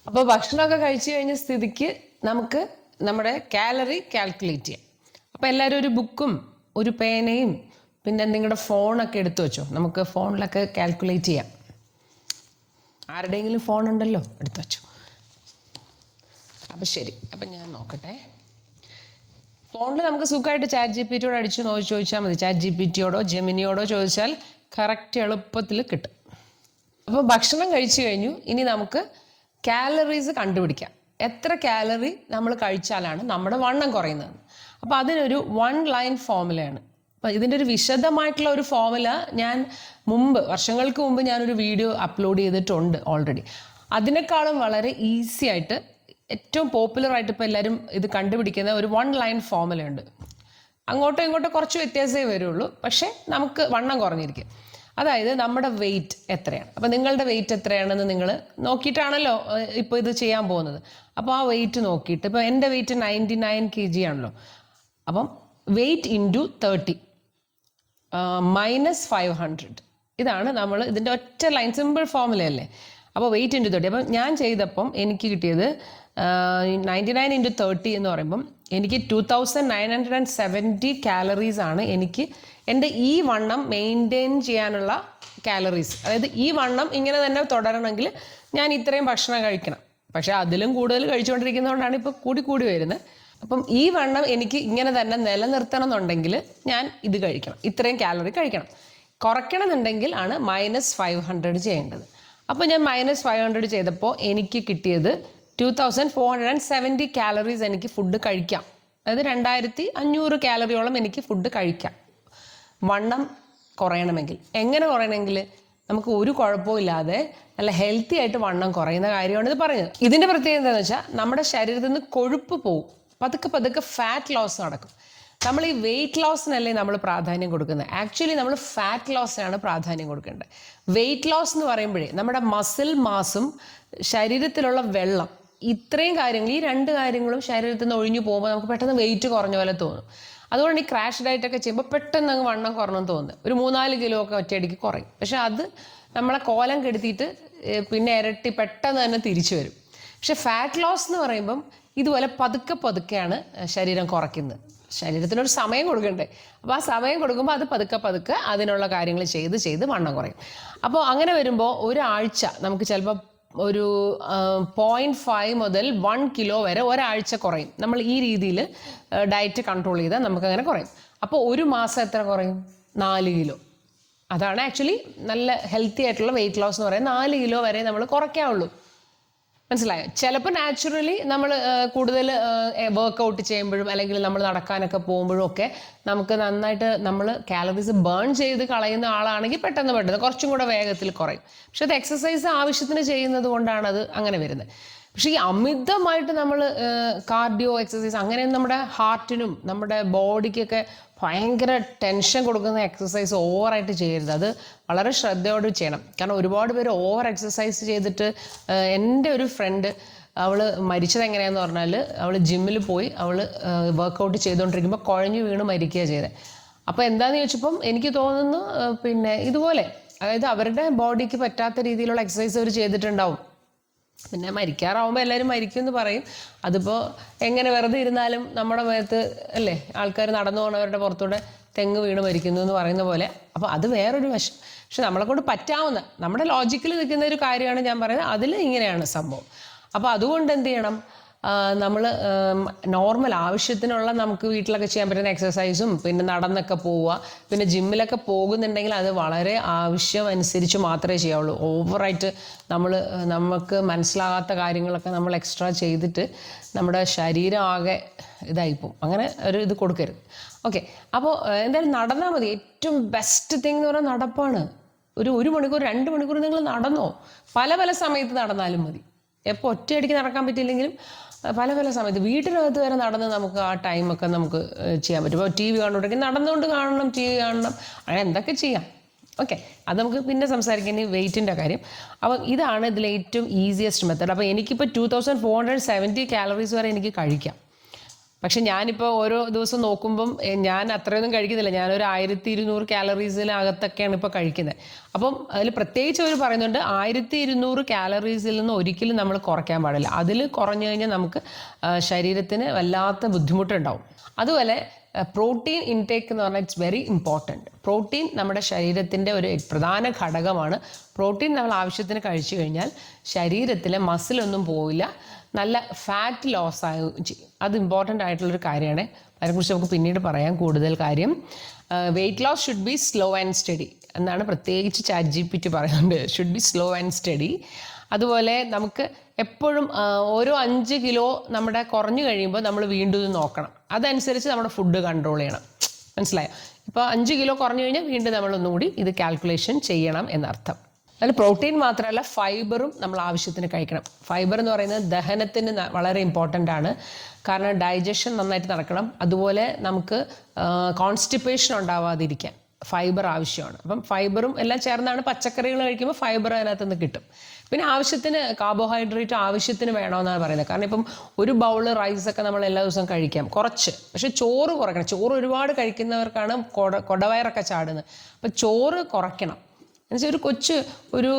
അപ്പോൾ ഭക്ഷണമൊക്കെ കഴിച്ചു കഴിഞ്ഞ സ്ഥിതിക്ക് നമുക്ക് നമ്മുടെ കാലറി കാൽക്കുലേറ്റ് ചെയ്യാം. അപ്പോൾ എല്ലാവരും ഒരു ബുക്കും ഒരു പേനയും പിന്നെ നിങ്ങളുടെ ഫോണൊക്കെ എടുത്തു വെച്ചോ. നമുക്ക് ഫോണിലൊക്കെ കാൽക്കുലേറ്റ് ചെയ്യാം. ആരുടെയെങ്കിലും ഫോൺ ഉണ്ടല്ലോ, എടുത്തു വെച്ചോ. അപ്പം ശരി, അപ്പം ഞാൻ നോക്കട്ടെ. ഫോണിൽ നമുക്ക് സുഖമായിട്ട് ചാറ്റ് ജിപിറ്റിയോട് അടിച്ച് ചോദിച്ചാൽ മതി. ചാറ്റ് ജിപിറ്റിയോടോ ജെമിനിയോടോ ചോദിച്ചാൽ കറക്റ്റ് എളുപ്പത്തിൽ കിട്ടും. അപ്പോൾ ഭക്ഷണം കഴിച്ചു കഴിഞ്ഞു. ഇനി നമുക്ക് കാലറീസ് കണ്ടുപിടിക്കാം. എത്ര കാലറി നമ്മൾ കഴിച്ചാലാണ് നമ്മുടെ വണ്ണം കുറയുന്നത്. അപ്പോൾ അതിനൊരു 1 ലൈൻ ഫോമുലയാണ്. അപ്പോൾ ഇതിൻ്റെ ഒരു വിശദമായിട്ടുള്ള ഒരു ഫോമുല ഞാൻ വർഷങ്ങൾക്ക് മുമ്പ് ഞാനൊരു വീഡിയോ അപ്ലോഡ് ചെയ്തിട്ടുണ്ട് ഓൾറെഡി. അതിനേക്കാളും വളരെ ഈസി ആയിട്ട് ഏറ്റവും പോപ്പുലറായിട്ട് ഇപ്പോൾ എല്ലാവരും ഇത് കണ്ടുപിടിക്കുന്ന ഒരു 1 ലൈൻ ഫോമുലയുണ്ട്. അങ്ങോട്ടോ ഇങ്ങോട്ടോ കുറച്ച് വ്യത്യാസമേ വരുള്ളൂ, പക്ഷേ നമുക്ക് വണ്ണം കുറഞ്ഞിരിക്കും. അതായത് നമ്മുടെ വെയിറ്റ് എത്രയാണ്. അപ്പോൾ നിങ്ങളുടെ വെയിറ്റ് എത്രയാണെന്ന് നിങ്ങൾ നോക്കിയിട്ടാണല്ലോ ഇപ്പോൾ ഇത് ചെയ്യാൻ പോകുന്നത്. അപ്പോൾ ആ വെയിറ്റ് നോക്കിയിട്ട്, ഇപ്പോൾ എൻ്റെ വെയിറ്റ് 99 kg ആണല്ലോ. അപ്പം വെയിറ്റ് ഇൻറ്റു 30 -500 ഇതാണ് നമ്മൾ ഇതിൻ്റെ ഒറ്റ ലൈൻ സിമ്പിൾ ഫോമുലയല്ലേ. അപ്പോൾ വെയിറ്റ് ഇൻറ്റു 30. അപ്പം ഞാൻ ചെയ്തപ്പം എനിക്ക് കിട്ടിയത് 99 × 30 എന്ന് പറയുമ്പം എനിക്ക് 2970 കാലറീസ് ആണ് എനിക്ക് എൻ്റെ ഈ വണ്ണം മെയിൻറ്റെയിൻ ചെയ്യാനുള്ള കാലറീസ്. അതായത് ഈ വണ്ണം ഇങ്ങനെ തന്നെ തുടരണമെങ്കിൽ ഞാൻ ഇത്രയും ഭക്ഷണം കഴിക്കണം. പക്ഷേ അതിലും കൂടുതൽ കഴിച്ചുകൊണ്ടിരിക്കുന്നതുകൊണ്ടാണ് ഇപ്പോൾ കൂടി വരുന്നത്. അപ്പം ഈ വണ്ണം എനിക്ക് ഇങ്ങനെ തന്നെ നിലനിർത്തണം എന്നുണ്ടെങ്കിൽ ഞാൻ ഇത് കഴിക്കണം, ഇത്രയും കാലറി കഴിക്കണം. കുറയ്ക്കണം എന്നുണ്ടെങ്കിൽ ആണ് -500 ചെയ്യേണ്ടത്. അപ്പോൾ ഞാൻ -500 ചെയ്തപ്പോൾ എനിക്ക് കിട്ടിയത് 2470 കാലറീസ് എനിക്ക് ഫുഡ് കഴിക്കാം. അതായത് 2500 കാലറിയോളം എനിക്ക് ഫുഡ് കഴിക്കാം വണ്ണം കുറയണമെങ്കിൽ. എങ്ങനെ കുറയണമെങ്കിൽ നമുക്ക് ഒരു കുഴപ്പമില്ലാതെ നല്ല ഹെൽത്തി ആയിട്ട് വണ്ണം കുറയുന്ന കാര്യമാണ് ഇത് പറയുന്നത്. ഇതിൻ്റെ പ്രത്യേകത എന്താണെന്ന് വെച്ചാൽ നമ്മുടെ ശരീരത്തിൽ നിന്ന് കൊഴുപ്പ് പോകും, പതുക്കെ ഫാറ്റ് ലോസ് നടക്കും. നമ്മൾ ഈ വെയിറ്റ് ലോസിനല്ലേ നമ്മൾ പ്രാധാന്യം കൊടുക്കുന്നത്. ആക്ച്വലി നമ്മൾ ഫാറ്റ് ലോസിനാണ് പ്രാധാന്യം കൊടുക്കേണ്ടത്. വെയിറ്റ് ലോസ് എന്ന് പറയുമ്പോഴേ നമ്മുടെ മസിൽ മാസും ശരീരത്തിലുള്ള വെള്ളം, ഇത്രയും കാര്യങ്ങൾ, ഈ 2 കാര്യങ്ങളും ശരീരത്തിൽ നിന്ന് ഒഴിഞ്ഞു പോകുമ്പോൾ നമുക്ക് പെട്ടെന്ന് വെയിറ്റ് കുറഞ്ഞ പോലെ തോന്നും. അതുകൊണ്ട് ഈ ക്രാഷ് ഡയറ്റൊക്കെ ചെയ്യുമ്പോൾ പെട്ടെന്ന് അങ്ങ് വണ്ണം കുറഞ്ഞെന്ന് തോന്നുന്നത്. ഒരു 3-4 കിലോ ഒക്കെ ഒറ്റയടിക്ക് കുറയും. പക്ഷെ അത് നമ്മളെ കോലം കെടുത്തിയിട്ട് പിന്നെ ഇരട്ടി പെട്ടെന്ന് തന്നെ തിരിച്ചു വരും. പക്ഷെ ഫാറ്റ് ലോസ് എന്ന് പറയുമ്പം ഇതുപോലെ പതുക്കെയാണ് ശരീരം കുറയ്ക്കുന്നത്. ശരീരത്തിനൊരു സമയം കൊടുക്കണ്ടേ. അപ്പോൾ ആ സമയം കൊടുക്കുമ്പോൾ അത് പതുക്കെ അതിനുള്ള കാര്യങ്ങൾ ചെയ്ത് വണ്ണം കുറയും. അപ്പോൾ അങ്ങനെ വരുമ്പോൾ ഒരാഴ്ച നമുക്ക് ചിലപ്പോൾ ഒരു 0.5 മുതൽ 1 കിലോ വരെ ഒരാഴ്ച കുറയും. നമ്മൾ ഈ രീതിയിൽ ഡയറ്റ് കൺട്രോൾ ചെയ്താൽ നമുക്കങ്ങനെ കുറയും. അപ്പോൾ ഒരു മാസം എത്ര കുറയും? 4 കിലോ. അതാണ് ആക്ച്വലി നല്ല ഹെൽത്തി ആയിട്ടുള്ള വെയിറ്റ് ലോസ് എന്ന് പറയുന്നത്. 4 കിലോ വരെ നമ്മൾ കുറയ്ക്കാവുള്ളൂ. മനസ്സിലായോ? ചിലപ്പോൾ നാച്ചുറലി നമ്മൾ കൂടുതൽ വർക്കൗട്ട് ചെയ്യുമ്പോഴും അല്ലെങ്കിൽ നമ്മൾ നടക്കാനൊക്കെ പോകുമ്പോഴും ഒക്കെ നമുക്ക് നന്നായിട്ട് നമ്മൾ കാലറീസ് ബേൺ ചെയ്ത് കളയുന്ന ആളാണെങ്കിൽ പെട്ടെന്ന് കുറച്ചും കൂടെ വേഗത്തിൽ കുറയും. പക്ഷെ അത് എക്സസൈസ് ആവശ്യത്തിന് ചെയ്യുന്നത് കൊണ്ടാണ് അത് അങ്ങനെ വരുന്നത്. പക്ഷേ ഈ അമിതമായിട്ട് നമ്മൾ കാർഡിയോ എക്സസൈസ് അങ്ങനെയൊന്നും നമ്മുടെ ഹാർട്ടിനും നമ്മുടെ ബോഡിക്കൊക്കെ ഭയങ്കര ടെൻഷൻ കൊടുക്കുന്ന എക്സസൈസ് ഓവറായിട്ട് ചെയ്യരുത്. അത് വളരെ ശ്രദ്ധയോടെ ചെയ്യണം. കാരണം ഒരുപാട് പേര് ഓവർ എക്സസൈസ് ചെയ്തിട്ട്, എൻ്റെ ഒരു ഫ്രണ്ട് അവൾ മരിച്ചത് എങ്ങനെയാണെന്ന് പറഞ്ഞാൽ അവൾ ജിമ്മിൽ പോയി അവൾ വർക്കൗട്ട് ചെയ്തുകൊണ്ടിരിക്കുമ്പോൾ കുഴഞ്ഞു വീണ് മരിക്കുക ചെയ്തത്. അപ്പോൾ എന്താണെന്ന് ചോദിച്ചപ്പം എനിക്ക് തോന്നുന്നു പിന്നെ ഇതുപോലെ, അതായത് അവരുടെ ബോഡിക്ക് പറ്റാത്ത രീതിയിലുള്ള എക്സസൈസ് അവർ ചെയ്തിട്ടുണ്ടാവും. പിന്നെ മരിക്കാറാവുമ്പോൾ എല്ലാവരും മരിക്കും എന്ന് പറയും. അതിപ്പോൾ എങ്ങനെ വെറുതെ ഇരുന്നാലും നമ്മുടെ മേത്ത് അല്ലേ ആൾക്കാർ നടന്നു പോകുന്നവരുടെ പുറത്തൂടെ തെങ്ങ് വീണ് മരിക്കുന്നു എന്ന് പറയുന്ന പോലെ. അപ്പോൾ അത് വേറൊരു വശം. പക്ഷെ നമ്മളെ കൊണ്ട് പറ്റാവുന്ന നമ്മുടെ ലോജിക്കിൽ നിൽക്കുന്ന ഒരു കാര്യമാണ് ഞാൻ പറയുന്നത്. അതിൽ ഇങ്ങനെയാണ് സംഭവം. അപ്പോൾ അതുകൊണ്ട് എന്ത് ചെയ്യണം, നമ്മൾ നോർമൽ ആവശ്യത്തിനുള്ള നമുക്ക് വീട്ടിലൊക്കെ ചെയ്യാൻ പറ്റുന്ന എക്സസൈസും പിന്നെ നടന്നൊക്കെ പോവുക, പിന്നെ ജിമ്മിലൊക്കെ പോകുന്നുണ്ടെങ്കിൽ അത് വളരെ ആവശ്യം അനുസരിച്ച് മാത്രമേ ചെയ്യാവുള്ളൂ. ഓവറായിട്ട് നമുക്ക് മനസ്സിലാകാത്ത കാര്യങ്ങളൊക്കെ നമ്മൾ എക്സ്ട്രാ ചെയ്തിട്ട് നമ്മുടെ ശരീരം ആകെ ഇതായിപ്പോവും. അങ്ങനെ ഒരു ഇത് കൊടുക്കരുത്. ഓക്കെ, അപ്പോൾ എന്തായാലും നടന്നാൽ മതി. ഏറ്റവും ബെസ്റ്റ് തിങ് എന്ന് പറഞ്ഞാൽ നടപ്പാണ്. ഒരു 1 മണിക്കൂർ 2 മണിക്കൂർ നിങ്ങൾ നടന്നോ, പല സമയത്ത് നടന്നാലും മതി. എപ്പോൾ ഒറ്റയടിക്ക് നടക്കാൻ പറ്റിയില്ലെങ്കിലും പല സമയത്ത് വീട്ടിനകത്ത് വരെ നടന്ന് നമുക്ക് ആ ടൈമൊക്കെ നമുക്ക് ചെയ്യാൻ പറ്റും. ഇപ്പോൾ TV കാണുന്നുണ്ടെങ്കിൽ നടന്നുകൊണ്ട് കാണണം, TV കാണണം, അങ്ങനെ എന്തൊക്കെ ചെയ്യാം. ഓക്കെ, അത് നമുക്ക് പിന്നെ സംസാരിക്കാം, ഇനി വെയിറ്റിൻ്റെ കാര്യം. അപ്പം ഇതാണ് ഇതിലെ ഏറ്റവും ഈസിയസ്റ്റ് മെത്തേഡ്. അപ്പോൾ എനിക്കിപ്പോൾ 2470 കാലറീസ് വരെ എനിക്ക് കഴിക്കാം. പക്ഷെ ഞാനിപ്പോൾ ഓരോ ദിവസം നോക്കുമ്പം ഞാൻ അത്രയൊന്നും കഴിക്കുന്നില്ല. ഞാനൊരു 1200 കാലറീസിനകത്തൊക്കെയാണ് ഇപ്പോൾ കഴിക്കുന്നത്. അപ്പം അതിൽ പ്രത്യേകിച്ച് അവർ പറയുന്നുണ്ട് 1200 കാലറീസിൽ നിന്ന് ഒരിക്കലും നമ്മൾ കുറയ്ക്കാൻ പാടില്ല. അതിൽ കുറഞ്ഞു കഴിഞ്ഞാൽ നമുക്ക് ശരീരത്തിന് വല്ലാത്ത ബുദ്ധിമുട്ടുണ്ടാവും. അതുപോലെ പ്രോട്ടീൻ ഇൻടേക്ക് എന്ന് പറഞ്ഞാൽ ഇറ്റ്സ് വെരി ഇമ്പോർട്ടൻറ്റ്. പ്രോട്ടീൻ നമ്മുടെ ശരീരത്തിൻ്റെ ഒരു പ്രധാന ഘടകമാണ്. പ്രോട്ടീൻ നമ്മൾ ആവശ്യത്തിന് കഴിച്ചു കഴിഞ്ഞാൽ ശരീരത്തിലെ മസിലൊന്നും പോവില്ല, നല്ല ഫാറ്റ് ലോസ് ആവുകയും ചെയ്യും. അത് ഇമ്പോർട്ടൻ്റ് ആയിട്ടുള്ളൊരു കാര്യമാണ്. അതിനെക്കുറിച്ച് നമുക്ക് പിന്നീട് പറയാം കൂടുതൽ കാര്യം. Weight loss should be slow and steady എന്നാണ് പ്രത്യേകിച്ച് ChatGPT പറയുന്നുണ്ട്. Should be slow and steady. അതുപോലെ നമുക്ക് എപ്പോഴും ഓരോ 5 കിലോ നമ്മുടെ കുറഞ്ഞു കഴിയുമ്പോൾ നമ്മൾ വീണ്ടും ഇത് നോക്കണം. അതനുസരിച്ച് നമ്മുടെ ഫുഡ് കൺട്രോൾ ചെയ്യണം. മനസ്സിലായോ? ഇപ്പോൾ 5 കിലോ കുറഞ്ഞു കഴിഞ്ഞാൽ വീണ്ടും നമ്മളൊന്നുകൂടി ഇത് കാൽക്കുലേഷൻ ചെയ്യണം എന്നർത്ഥം. അതിൽ പ്രോട്ടീൻ മാത്രമല്ല ഫൈബറും നമ്മൾ ആവശ്യത്തിന് കഴിക്കണം. ഫൈബർ എന്ന് പറയുന്നത് ദഹനത്തിന് വളരെ ഇമ്പോർട്ടൻ്റ് ആണ്. കാരണം ഡൈജഷൻ നന്നായിട്ട് നടക്കണം. അതുപോലെ നമുക്ക് കോൺസ്റ്റിപ്പേഷൻ ഉണ്ടാവാതിരിക്കാൻ ഫൈബർ ആവശ്യമാണ്. അപ്പം ഫൈബറും എല്ലാം ചേർന്നാണ് പച്ചക്കറികൾ കഴിക്കുമ്പോൾ ഫൈബർ അതിനകത്ത് നിന്ന് കിട്ടും. പിന്നെ ആവശ്യത്തിന് കാർബോഹൈഡ്രേറ്റ് ആവശ്യത്തിന് വേണമെന്നാണ് പറയുന്നത്. കാരണം ഇപ്പം ഒരു ബൗള് റൈസൊക്കെ നമ്മൾ എല്ലാ ദിവസവും കഴിക്കാം കുറച്ച്, പക്ഷെ ചോറ് കുറയ്ക്കണം. ചോറ് ഒരുപാട് കഴിക്കുന്നവർക്കാണ് കൊടവയറൊക്കെ ചാടുന്നത്. അപ്പം ചോറ് കുറയ്ക്കണം. എന്നുവെച്ചാൽ ഒരു കൊച്ച് ഒരു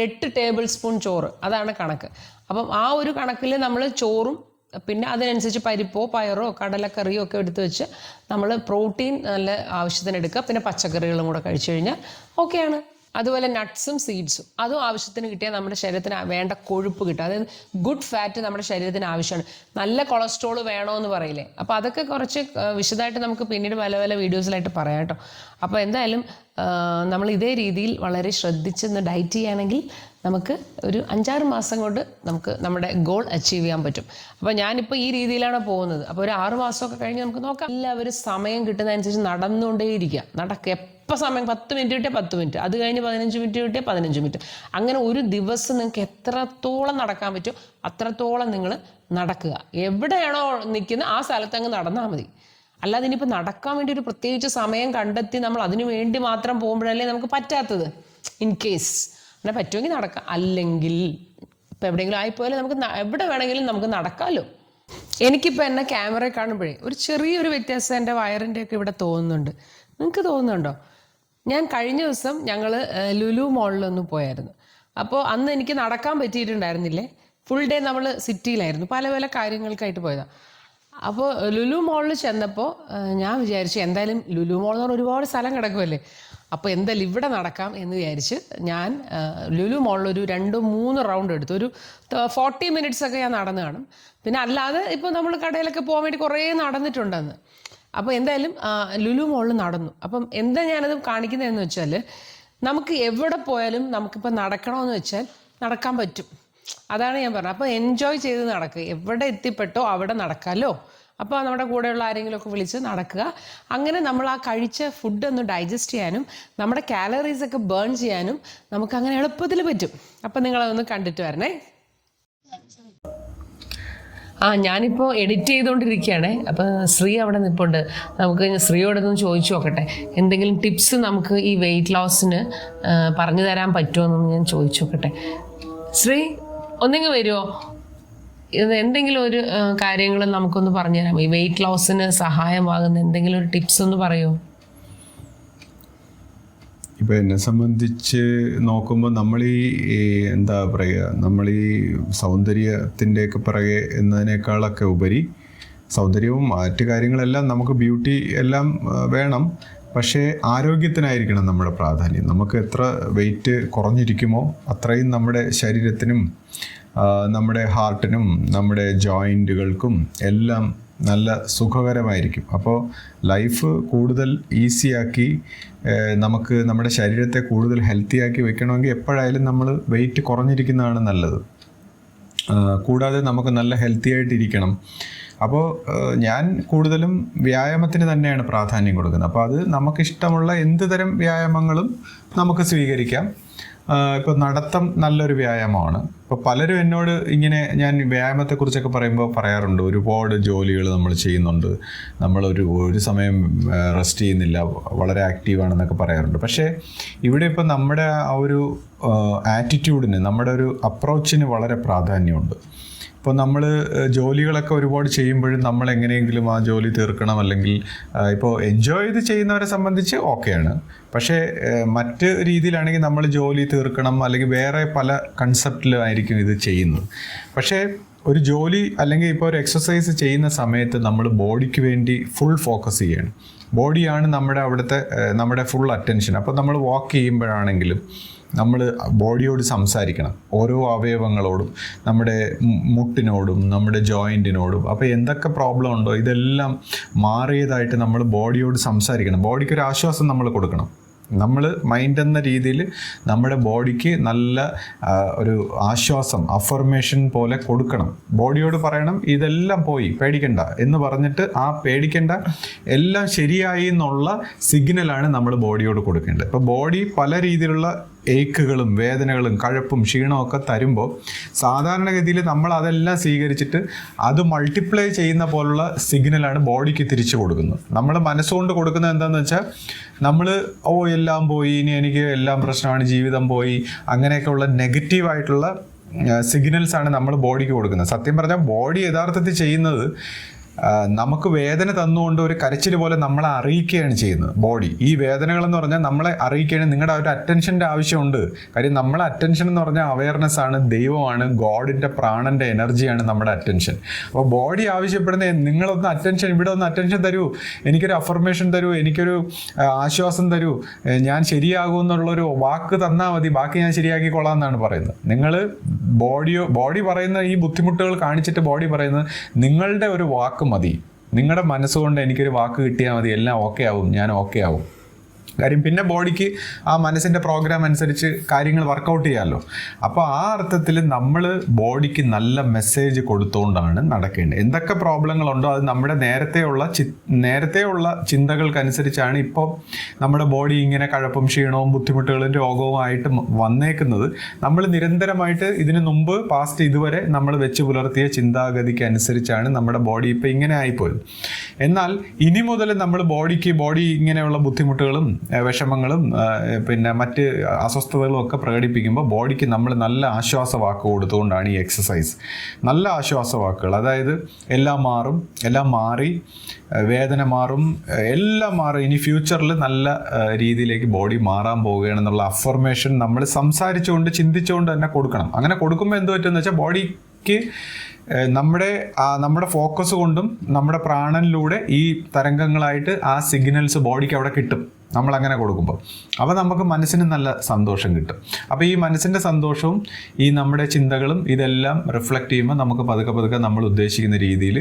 8 ടേബിൾ സ്പൂൺ ചോറ്, അതാണ് കണക്ക്. അപ്പം ആ ഒരു കണക്കിൽ നമ്മൾ ചോറും പിന്നെ അതിനനുസരിച്ച് പരിപ്പോ പയറോ കടലക്കറിയോ ഒക്കെ എടുത്ത് വെച്ച് നമ്മൾ പ്രോട്ടീൻ നല്ല ആവശ്യത്തിന് എടുക്കുക. പിന്നെ പച്ചക്കറികളും കൂടെ കഴിച്ചു കഴിഞ്ഞാൽ ഓക്കെയാണ്. അതുപോലെ നട്ട്സും സീഡ്സും അതും ആവശ്യത്തിന് കിട്ടിയാൽ നമ്മുടെ ശരീരത്തിന് വേണ്ട കൊഴുപ്പ് കിട്ടും. അതായത് ഗുഡ് ഫാറ്റ് നമ്മുടെ ശരീരത്തിന് ആവശ്യമാണ്. നല്ല കൊളസ്ട്രോൾ വേണമെന്ന് പറയില്ലേ, അപ്പോൾ അതൊക്കെ കുറച്ച് വിശദമായിട്ട് നമുക്ക് പിന്നീട് പല പല വീഡിയോസിലായിട്ട് പറയാം കേട്ടോ. അപ്പോൾ എന്തായാലും നമ്മൾ ഇതേ രീതിയിൽ വളരെ ശ്രദ്ധിച്ചൊന്ന് ഡയറ്റ് ചെയ്യുകയാണെങ്കിൽ നമുക്ക് ഒരു 5-6 മാസം കൊണ്ട് നമുക്ക് നമ്മുടെ ഗോൾ അച്ചീവ് ചെയ്യാൻ പറ്റും. അപ്പോൾ ഞാനിപ്പോൾ ഈ രീതിയിലാണ് പോകുന്നത്. അപ്പോൾ ഒരു 6 മാസമൊക്കെ കഴിഞ്ഞ് നമുക്ക് നോക്കാം. എല്ലാവരും സമയം കിട്ടുന്നതനുസരിച്ച് നടന്നുകൊണ്ടേയിരിക്കുക. എപ്പോൾ സമയം 10 മിനിറ്റ് കിട്ടിയാൽ 10 മിനിറ്റ്, അത് കഴിഞ്ഞ് 15 മിനിറ്റ് കിട്ടിയാൽ 15 മിനിറ്റ്. അങ്ങനെ ഒരു ദിവസം നിങ്ങൾക്ക് എത്രത്തോളം നടക്കാൻ പറ്റുമോ അത്രത്തോളം നിങ്ങൾ നടക്കുക. എവിടെയാണോ നിൽക്കുന്നത് ആ സ്ഥലത്ത് അങ്ങ് നടന്നാൽ മതി. അല്ലാതെ ഇനിയിപ്പോൾ നടക്കാൻ വേണ്ടി ഒരു പ്രത്യേകിച്ച് സമയം കണ്ടെത്തി നമ്മൾ അതിനു വേണ്ടി മാത്രം പോകുമ്പോഴല്ലേ നമുക്ക് പറ്റാത്തത്. ഇൻ കേസ് അങ്ങനെ പറ്റുമെങ്കിൽ നടക്കാം, അല്ലെങ്കിൽ ഇപ്പം എവിടെയെങ്കിലും ആയിപ്പോയാലും നമുക്ക് എവിടെ വേണമെങ്കിലും നമുക്ക് നടക്കാമല്ലോ. എനിക്കിപ്പോൾ എന്നെ ക്യാമറയിൽ കാണുമ്പോഴേ ഒരു ചെറിയൊരു വ്യത്യാസം എൻ്റെ വയറിൻ്റെയൊക്കെ ഇവിടെ തോന്നുന്നുണ്ട്. നിങ്ങൾക്ക് തോന്നുന്നുണ്ടോ? ഞാൻ കഴിഞ്ഞ ദിവസം ഞങ്ങൾ ലുലു മോളിലൊന്ന് പോയായിരുന്നു. അപ്പോൾ അന്ന് എനിക്ക് നടക്കാൻ പറ്റിയിട്ടുണ്ടായിരുന്നില്ലേ. ഫുൾ ഡേ നമ്മൾ സിറ്റിയിലായിരുന്നു, പല പല കാര്യങ്ങൾക്കായിട്ട് പോയതാണ്. അപ്പോൾ ലുലു മോളിൽ ചെന്നപ്പോൾ ഞാൻ വിചാരിച്ചു എന്തായാലും ലുലു മോൾ എന്ന് പറഞ്ഞാൽ ഒരുപാട് സ്ഥലം കിടക്കുമല്ലേ, അപ്പോൾ എന്തായാലും ഇവിടെ നടക്കാം എന്ന് വിചാരിച്ച് ഞാൻ ലുലു മോളിലൊരു 2-3 റൗണ്ട് എടുത്തു. ഒരു 40 മിനിറ്റ്സൊക്കെ ഞാൻ നടന്നു കാണും. പിന്നെ അല്ലാതെ ഇപ്പോൾ നമ്മൾ കടയിലൊക്കെ പോകാൻ വേണ്ടി കുറേ നടന്നിട്ടുണ്ടെന്ന്. അപ്പോൾ എന്തായാലും ലുലു മോളിൽ നടന്നു. അപ്പം എന്താ ഞാനത് കാണിക്കുന്നതെന്ന് വെച്ചാൽ നമുക്ക് എവിടെ പോയാലും നമുക്കിപ്പോൾ നടക്കണമെന്ന് വെച്ചാൽ നടക്കാൻ പറ്റും. അതാണ് ഞാൻ പറഞ്ഞത്. അപ്പോൾ എൻജോയ് ചെയ്ത് നടക്കുക. എവിടെ എത്തിപ്പെട്ടോ അവിടെ നടക്കാമല്ലോ. അപ്പോൾ നമ്മുടെ കൂടെയുള്ള ആരെങ്കിലുമൊക്കെ വിളിച്ച് നടക്കുക. അങ്ങനെ നമ്മൾ ആ കഴിച്ച ഫുഡ് ഒന്ന് ഡൈജസ്റ്റ് ചെയ്യാനും നമ്മുടെ കാലറീസൊക്കെ ബേൺ ചെയ്യാനും നമുക്ക് അങ്ങനെ എളുപ്പത്തിൽ പറ്റും. അപ്പം നിങ്ങളതൊന്ന് കണ്ടിട്ട് വരണേ. ഞാനിപ്പോൾ എഡിറ്റ് ചെയ്തുകൊണ്ടിരിക്കുകയാണേ. അപ്പോൾ ശ്രീ അവിടെ നിൽപ്പുണ്ട്. നമുക്ക് ശ്രീയോടൊന്ന് ചോദിച്ചു നോക്കട്ടെ, എന്തെങ്കിലും ടിപ്സ് നമുക്ക് ഈ വെയിറ്റ് ലോസിന് പറഞ്ഞു തരാൻ പറ്റുമോ എന്നൊന്ന് ഞാൻ ചോദിച്ചു നോക്കട്ടെ. ശ്രീ ഒന്നിങ്ങ് വരുമോ? ഇത് എന്തെങ്കിലും ഒരു കാര്യങ്ങൾ നമുക്കൊന്ന് പറഞ്ഞു തരാമോ? ഈ വെയിറ്റ് ലോസിന് സഹായമാകുന്ന എന്തെങ്കിലും ഒരു ടിപ്സ് ഒന്ന് പറയുമോ? ഇപ്പം എന്നെ സംബന്ധിച്ച് നോക്കുമ്പോൾ നമ്മൾ എന്താ പറയുക, നമ്മൾ ഈ സൗന്ദര്യത്തിൻ്റെയൊക്കെ പിറകെ എന്നതിനേക്കാളൊക്കെ ഉപരി സൗന്ദര്യവും മറ്റു കാര്യങ്ങളെല്ലാം നമുക്ക് ബ്യൂട്ടി എല്ലാം വേണം, പക്ഷേ ആരോഗ്യത്തിനായിരിക്കണം നമ്മുടെ പ്രാധാന്യം. നമുക്ക് എത്ര വെയിറ്റ് കുറഞ്ഞിരിക്കുമോ അത്രയും നമ്മുടെ ശരീരത്തിനും നമ്മുടെ ഹാർട്ടിനും നമ്മുടെ ജോയിൻറ്റുകൾക്കും എല്ലാം നല്ല സുഖകരമായിരിക്കും. അപ്പോൾ ലൈഫ് കൂടുതൽ ഈസിയാക്കി നമുക്ക് നമ്മുടെ ശരീരത്തെ കൂടുതൽ ഹെൽത്തിയാക്കി വെക്കണമെങ്കിൽ എപ്പോഴായാലും നമ്മൾ വെയിറ്റ് കുറഞ്ഞിരിക്കുന്നതാണ് നല്ലത്. കൂടാതെ നമുക്ക് നല്ല ഹെൽത്തി ആയിട്ടിരിക്കണം. അപ്പോൾ ഞാൻ കൂടുതലും വ്യായാമത്തിന് തന്നെയാണ് പ്രാധാന്യം കൊടുക്കുന്നത്. അപ്പോൾ അത് നമുക്കിഷ്ടമുള്ള എന്ത് തരം വ്യായാമങ്ങളും നമുക്ക് സ്വീകരിക്കാം. ഇപ്പോൾ നടത്തം നല്ലൊരു വ്യായാമമാണ്. ഇപ്പോൾ പലരും എന്നോട് ഇങ്ങനെ ഞാൻ വ്യായാമത്തെക്കുറിച്ചൊക്കെ പറയുമ്പോൾ പറയാറുണ്ട്, ഒരുപാട് ജോലികൾ നമ്മൾ ചെയ്യുന്നുണ്ട്, ഒരു സമയം റെസ്റ്റ് ചെയ്യുന്നില്ല, വളരെ ആക്റ്റീവാണെന്നൊക്കെ പറയാറുണ്ട്. പക്ഷേ ഇവിടെ ഇപ്പോൾ നമ്മുടെ ആ ഒരു ആറ്റിറ്റ്യൂഡിന്, നമ്മുടെ ഒരു അപ്രോച്ചിന് വളരെ പ്രാധാന്യമുണ്ട്. ഇപ്പോൾ നമ്മൾ ജോലികളൊക്കെ ഒരുപാട് ചെയ്യുമ്പോഴും നമ്മൾ എങ്ങനെയെങ്കിലും ആ ജോലി തീർക്കണം, അല്ലെങ്കിൽ ഇപ്പോൾ എൻജോയ് ചെയ്ത് ചെയ്യുന്നവരെ സംബന്ധിച്ച് ഓക്കെയാണ്. പക്ഷേ മറ്റ് രീതിയിലാണെങ്കിൽ നമ്മൾ ജോലി തീർക്കണം, അല്ലെങ്കിൽ വേറെ പല കൺസെപ്റ്റിലായിരിക്കും ഇത് ചെയ്യുന്നത്. പക്ഷേ ഒരു ജോലി അല്ലെങ്കിൽ ഇപ്പോൾ ഒരു എക്സസൈസ് ചെയ്യുന്ന സമയത്ത് നമ്മൾ ബോഡിക്ക് വേണ്ടി ഫുൾ ഫോക്കസ് ചെയ്യണം. ബോഡിയാണ് നമ്മുടെ ഫുൾ അറ്റൻഷൻ. അപ്പോൾ നമ്മൾ വാക്ക് ചെയ്യുമ്പോഴാണെങ്കിലും നമ്മൾ ബോഡിയോട് സംസാരിക്കണം, ഓരോ അവയവങ്ങളോടും, നമ്മുടെ മുട്ടിനോടും നമ്മുടെ ജോയിൻറ്റിനോടും. അപ്പോൾ എന്തൊക്കെ പ്രോബ്ലം ഉണ്ടോ ഇതെല്ലാം മാറിയതായിട്ട് നമ്മൾ ബോഡിയോട് സംസാരിക്കണം. ബോഡിക്കൊരു ആശ്വാസം നമ്മൾ കൊടുക്കണം. നമ്മൾ മൈൻഡ് എന്ന രീതിയിൽ നമ്മുടെ ബോഡിക്ക് നല്ല ഒരു ആശ്വാസം, അഫർമേഷൻ പോലെ കൊടുക്കണം. ബോഡിയോട് പറയണം ഇതെല്ലാം പോയി, പേടിക്കണ്ട എന്ന് പറഞ്ഞിട്ട് ആ പേടിക്കണ്ട എല്ലാം ശരിയായി എന്നുള്ള സിഗ്നലാണ് നമ്മൾ ബോഡിയോട് കൊടുക്കേണ്ടത്. ഇപ്പോൾ ബോഡി പല രീതിയിലുള്ള ഏക്കുകളും വേദനകളും കഴപ്പും ക്ഷീണമൊക്കെ തരുമ്പോൾ സാധാരണഗതിയിൽ നമ്മൾ അതെല്ലാം സ്വീകരിച്ചിട്ട് അത് മൾട്ടിപ്ലൈ ചെയ്യുന്ന പോലുള്ള സിഗ്നലാണ് ബോഡിക്ക് തിരിച്ചു കൊടുക്കുന്നത്. നമ്മൾ മനസ്സുകൊണ്ട് കൊടുക്കുന്നത് എന്താണെന്ന് വെച്ചാൽ നമ്മൾ എല്ലാം പോയി, ഇനി എനിക്ക് എല്ലാം പ്രശ്നമാണ്, ജീവിതം പോയി, അങ്ങനെയൊക്കെയുള്ള നെഗറ്റീവായിട്ടുള്ള സിഗ്നൽസാണ് നമ്മൾ ബോഡിക്ക് കൊടുക്കുന്നത്. സത്യം പറഞ്ഞാൽ ബോഡി യഥാർത്ഥത്തിൽ ചെയ്യുന്നത് നമുക്ക് വേദന തന്നുകൊണ്ട് ഒരു കരച്ചിൽ പോലെ നമ്മളെ അറിയിക്കുകയാണ് ചെയ്യുന്നത്. ബോഡി ഈ വേദനകളെന്ന് പറഞ്ഞാൽ നമ്മളെ അറിയിക്കുകയാണ്. നിങ്ങളുടെ ഒരു അറ്റൻഷൻ്റെ ആവശ്യമുണ്ട്. കാര്യം നമ്മളെ അറ്റൻഷൻ എന്ന് പറഞ്ഞാൽ അവയർനെസ് ആണ്, ദൈവമാണ്, ഗോഡിൻ്റെ പ്രാണൻ്റെ എനർജിയാണ് നമ്മുടെ അറ്റൻഷൻ. അപ്പോൾ ബോഡി ആവശ്യപ്പെടുന്ന നിങ്ങളൊന്ന് അറ്റൻഷൻ, ഇവിടെ ഒന്ന് അറ്റൻഷൻ തരൂ, എനിക്കൊരു അഫർമേഷൻ തരൂ, എനിക്കൊരു ആശ്വാസം തരൂ, ഞാൻ ശരിയാകും എന്നുള്ളൊരു വാക്ക് തന്നാൽ മതി, ബാക്കി ഞാൻ ശരിയാക്കിക്കൊള്ളാം എന്നാണ് പറയുന്നത്. നിങ്ങൾ ബോഡി പറയുന്ന ഈ ബുദ്ധിമുട്ടുകൾ കാണിച്ചിട്ട് ബോഡി പറയുന്നത് നിങ്ങളുടെ ഒരു വാക്ക് മതി, നിങ്ങളുടെ മനസ്സുകൊണ്ട് എനിക്കൊരു വാക്ക് കിട്ടിയാൽ മതി, എല്ലാം ഓക്കെ ആവും, ഞാൻ ഓക്കെ ആവും. കാര്യം പിന്നെ ബോഡിക്ക് ആ മനസ്സിൻ്റെ പ്രോഗ്രാം അനുസരിച്ച് കാര്യങ്ങൾ വർക്കൗട്ട് ചെയ്യാമല്ലോ. അപ്പോൾ ആ അർത്ഥത്തിൽ നമ്മൾ ബോഡിക്ക് നല്ല മെസ്സേജ് കൊടുത്തുകൊണ്ടാണ് നടക്കേണ്ടത്. എന്തൊക്കെ പ്രോബ്ലങ്ങളുണ്ടോ അത് നമ്മുടെ നേരത്തെയുള്ള ചിന്തകൾക്കനുസരിച്ചാണ് ഇപ്പോൾ നമ്മുടെ ബോഡി ഇങ്ങനെ കഴപ്പും ക്ഷീണവും ബുദ്ധിമുട്ടുകളും രോഗവുമായിട്ട് വന്നേക്കുന്നത്. നമ്മൾ നിരന്തരമായിട്ട് ഇതിനു മുമ്പ് പാസ്റ്റ് ഇതുവരെ നമ്മൾ വെച്ച് പുലർത്തിയ ചിന്താഗതിക്ക് അനുസരിച്ചാണ് നമ്മുടെ ബോഡി ഇപ്പോൾ ഇങ്ങനെ ആയിപ്പോയത്. എന്നാൽ ഇനി മുതൽ നമ്മൾ ബോഡി ഇങ്ങനെയുള്ള ബുദ്ധിമുട്ടുകളും വിഷമങ്ങളും പിന്നെ മറ്റ് അസ്വസ്ഥതകളും ഒക്കെ പ്രകടിപ്പിക്കുമ്പോൾ ബോഡിക്ക് നമ്മൾ നല്ല ആശ്വാസവാക്ക് കൊടുത്തുകൊണ്ടാണ് ഈ എക്സസൈസ്. നല്ല ആശ്വാസവാക്കുകൾ, അതായത് എല്ലാം മാറും, എല്ലാം മാറി, വേദന മാറും, എല്ലാം മാറും, ഇനി ഫ്യൂച്ചറിൽ നല്ല രീതിയിലേക്ക് ബോഡി മാറാൻ പോവുകയാണെന്നുള്ള അഫർമേഷൻ നമ്മൾ സംസാരിച്ചുകൊണ്ട് ചിന്തിച്ചുകൊണ്ട് തന്നെ കൊടുക്കണം. അങ്ങനെ കൊടുക്കുമ്പോൾ എന്ത് പറ്റുമെന്ന് വെച്ചാൽ ബോഡിക്ക് നമ്മുടെ ഫോക്കസ് കൊണ്ടും നമ്മുടെ പ്രാണനിലൂടെ ഈ തരംഗങ്ങളായിട്ട് ആ സിഗ്നൽസ് ബോഡിക്ക് അവിടെ കിട്ടും നമ്മളങ്ങനെ കൊടുക്കുമ്പോൾ. അപ്പോൾ നമുക്ക് മനസ്സിന് നല്ല സന്തോഷം കിട്ടും. അപ്പോൾ ഈ മനസ്സിൻ്റെ സന്തോഷവും ഈ നമ്മുടെ ചിന്തകളും ഇതെല്ലാം റിഫ്ലക്റ്റ് ചെയ്യുമ്പോൾ നമുക്ക് പതുക്കെ നമ്മൾ ഉദ്ദേശിക്കുന്ന രീതിയിൽ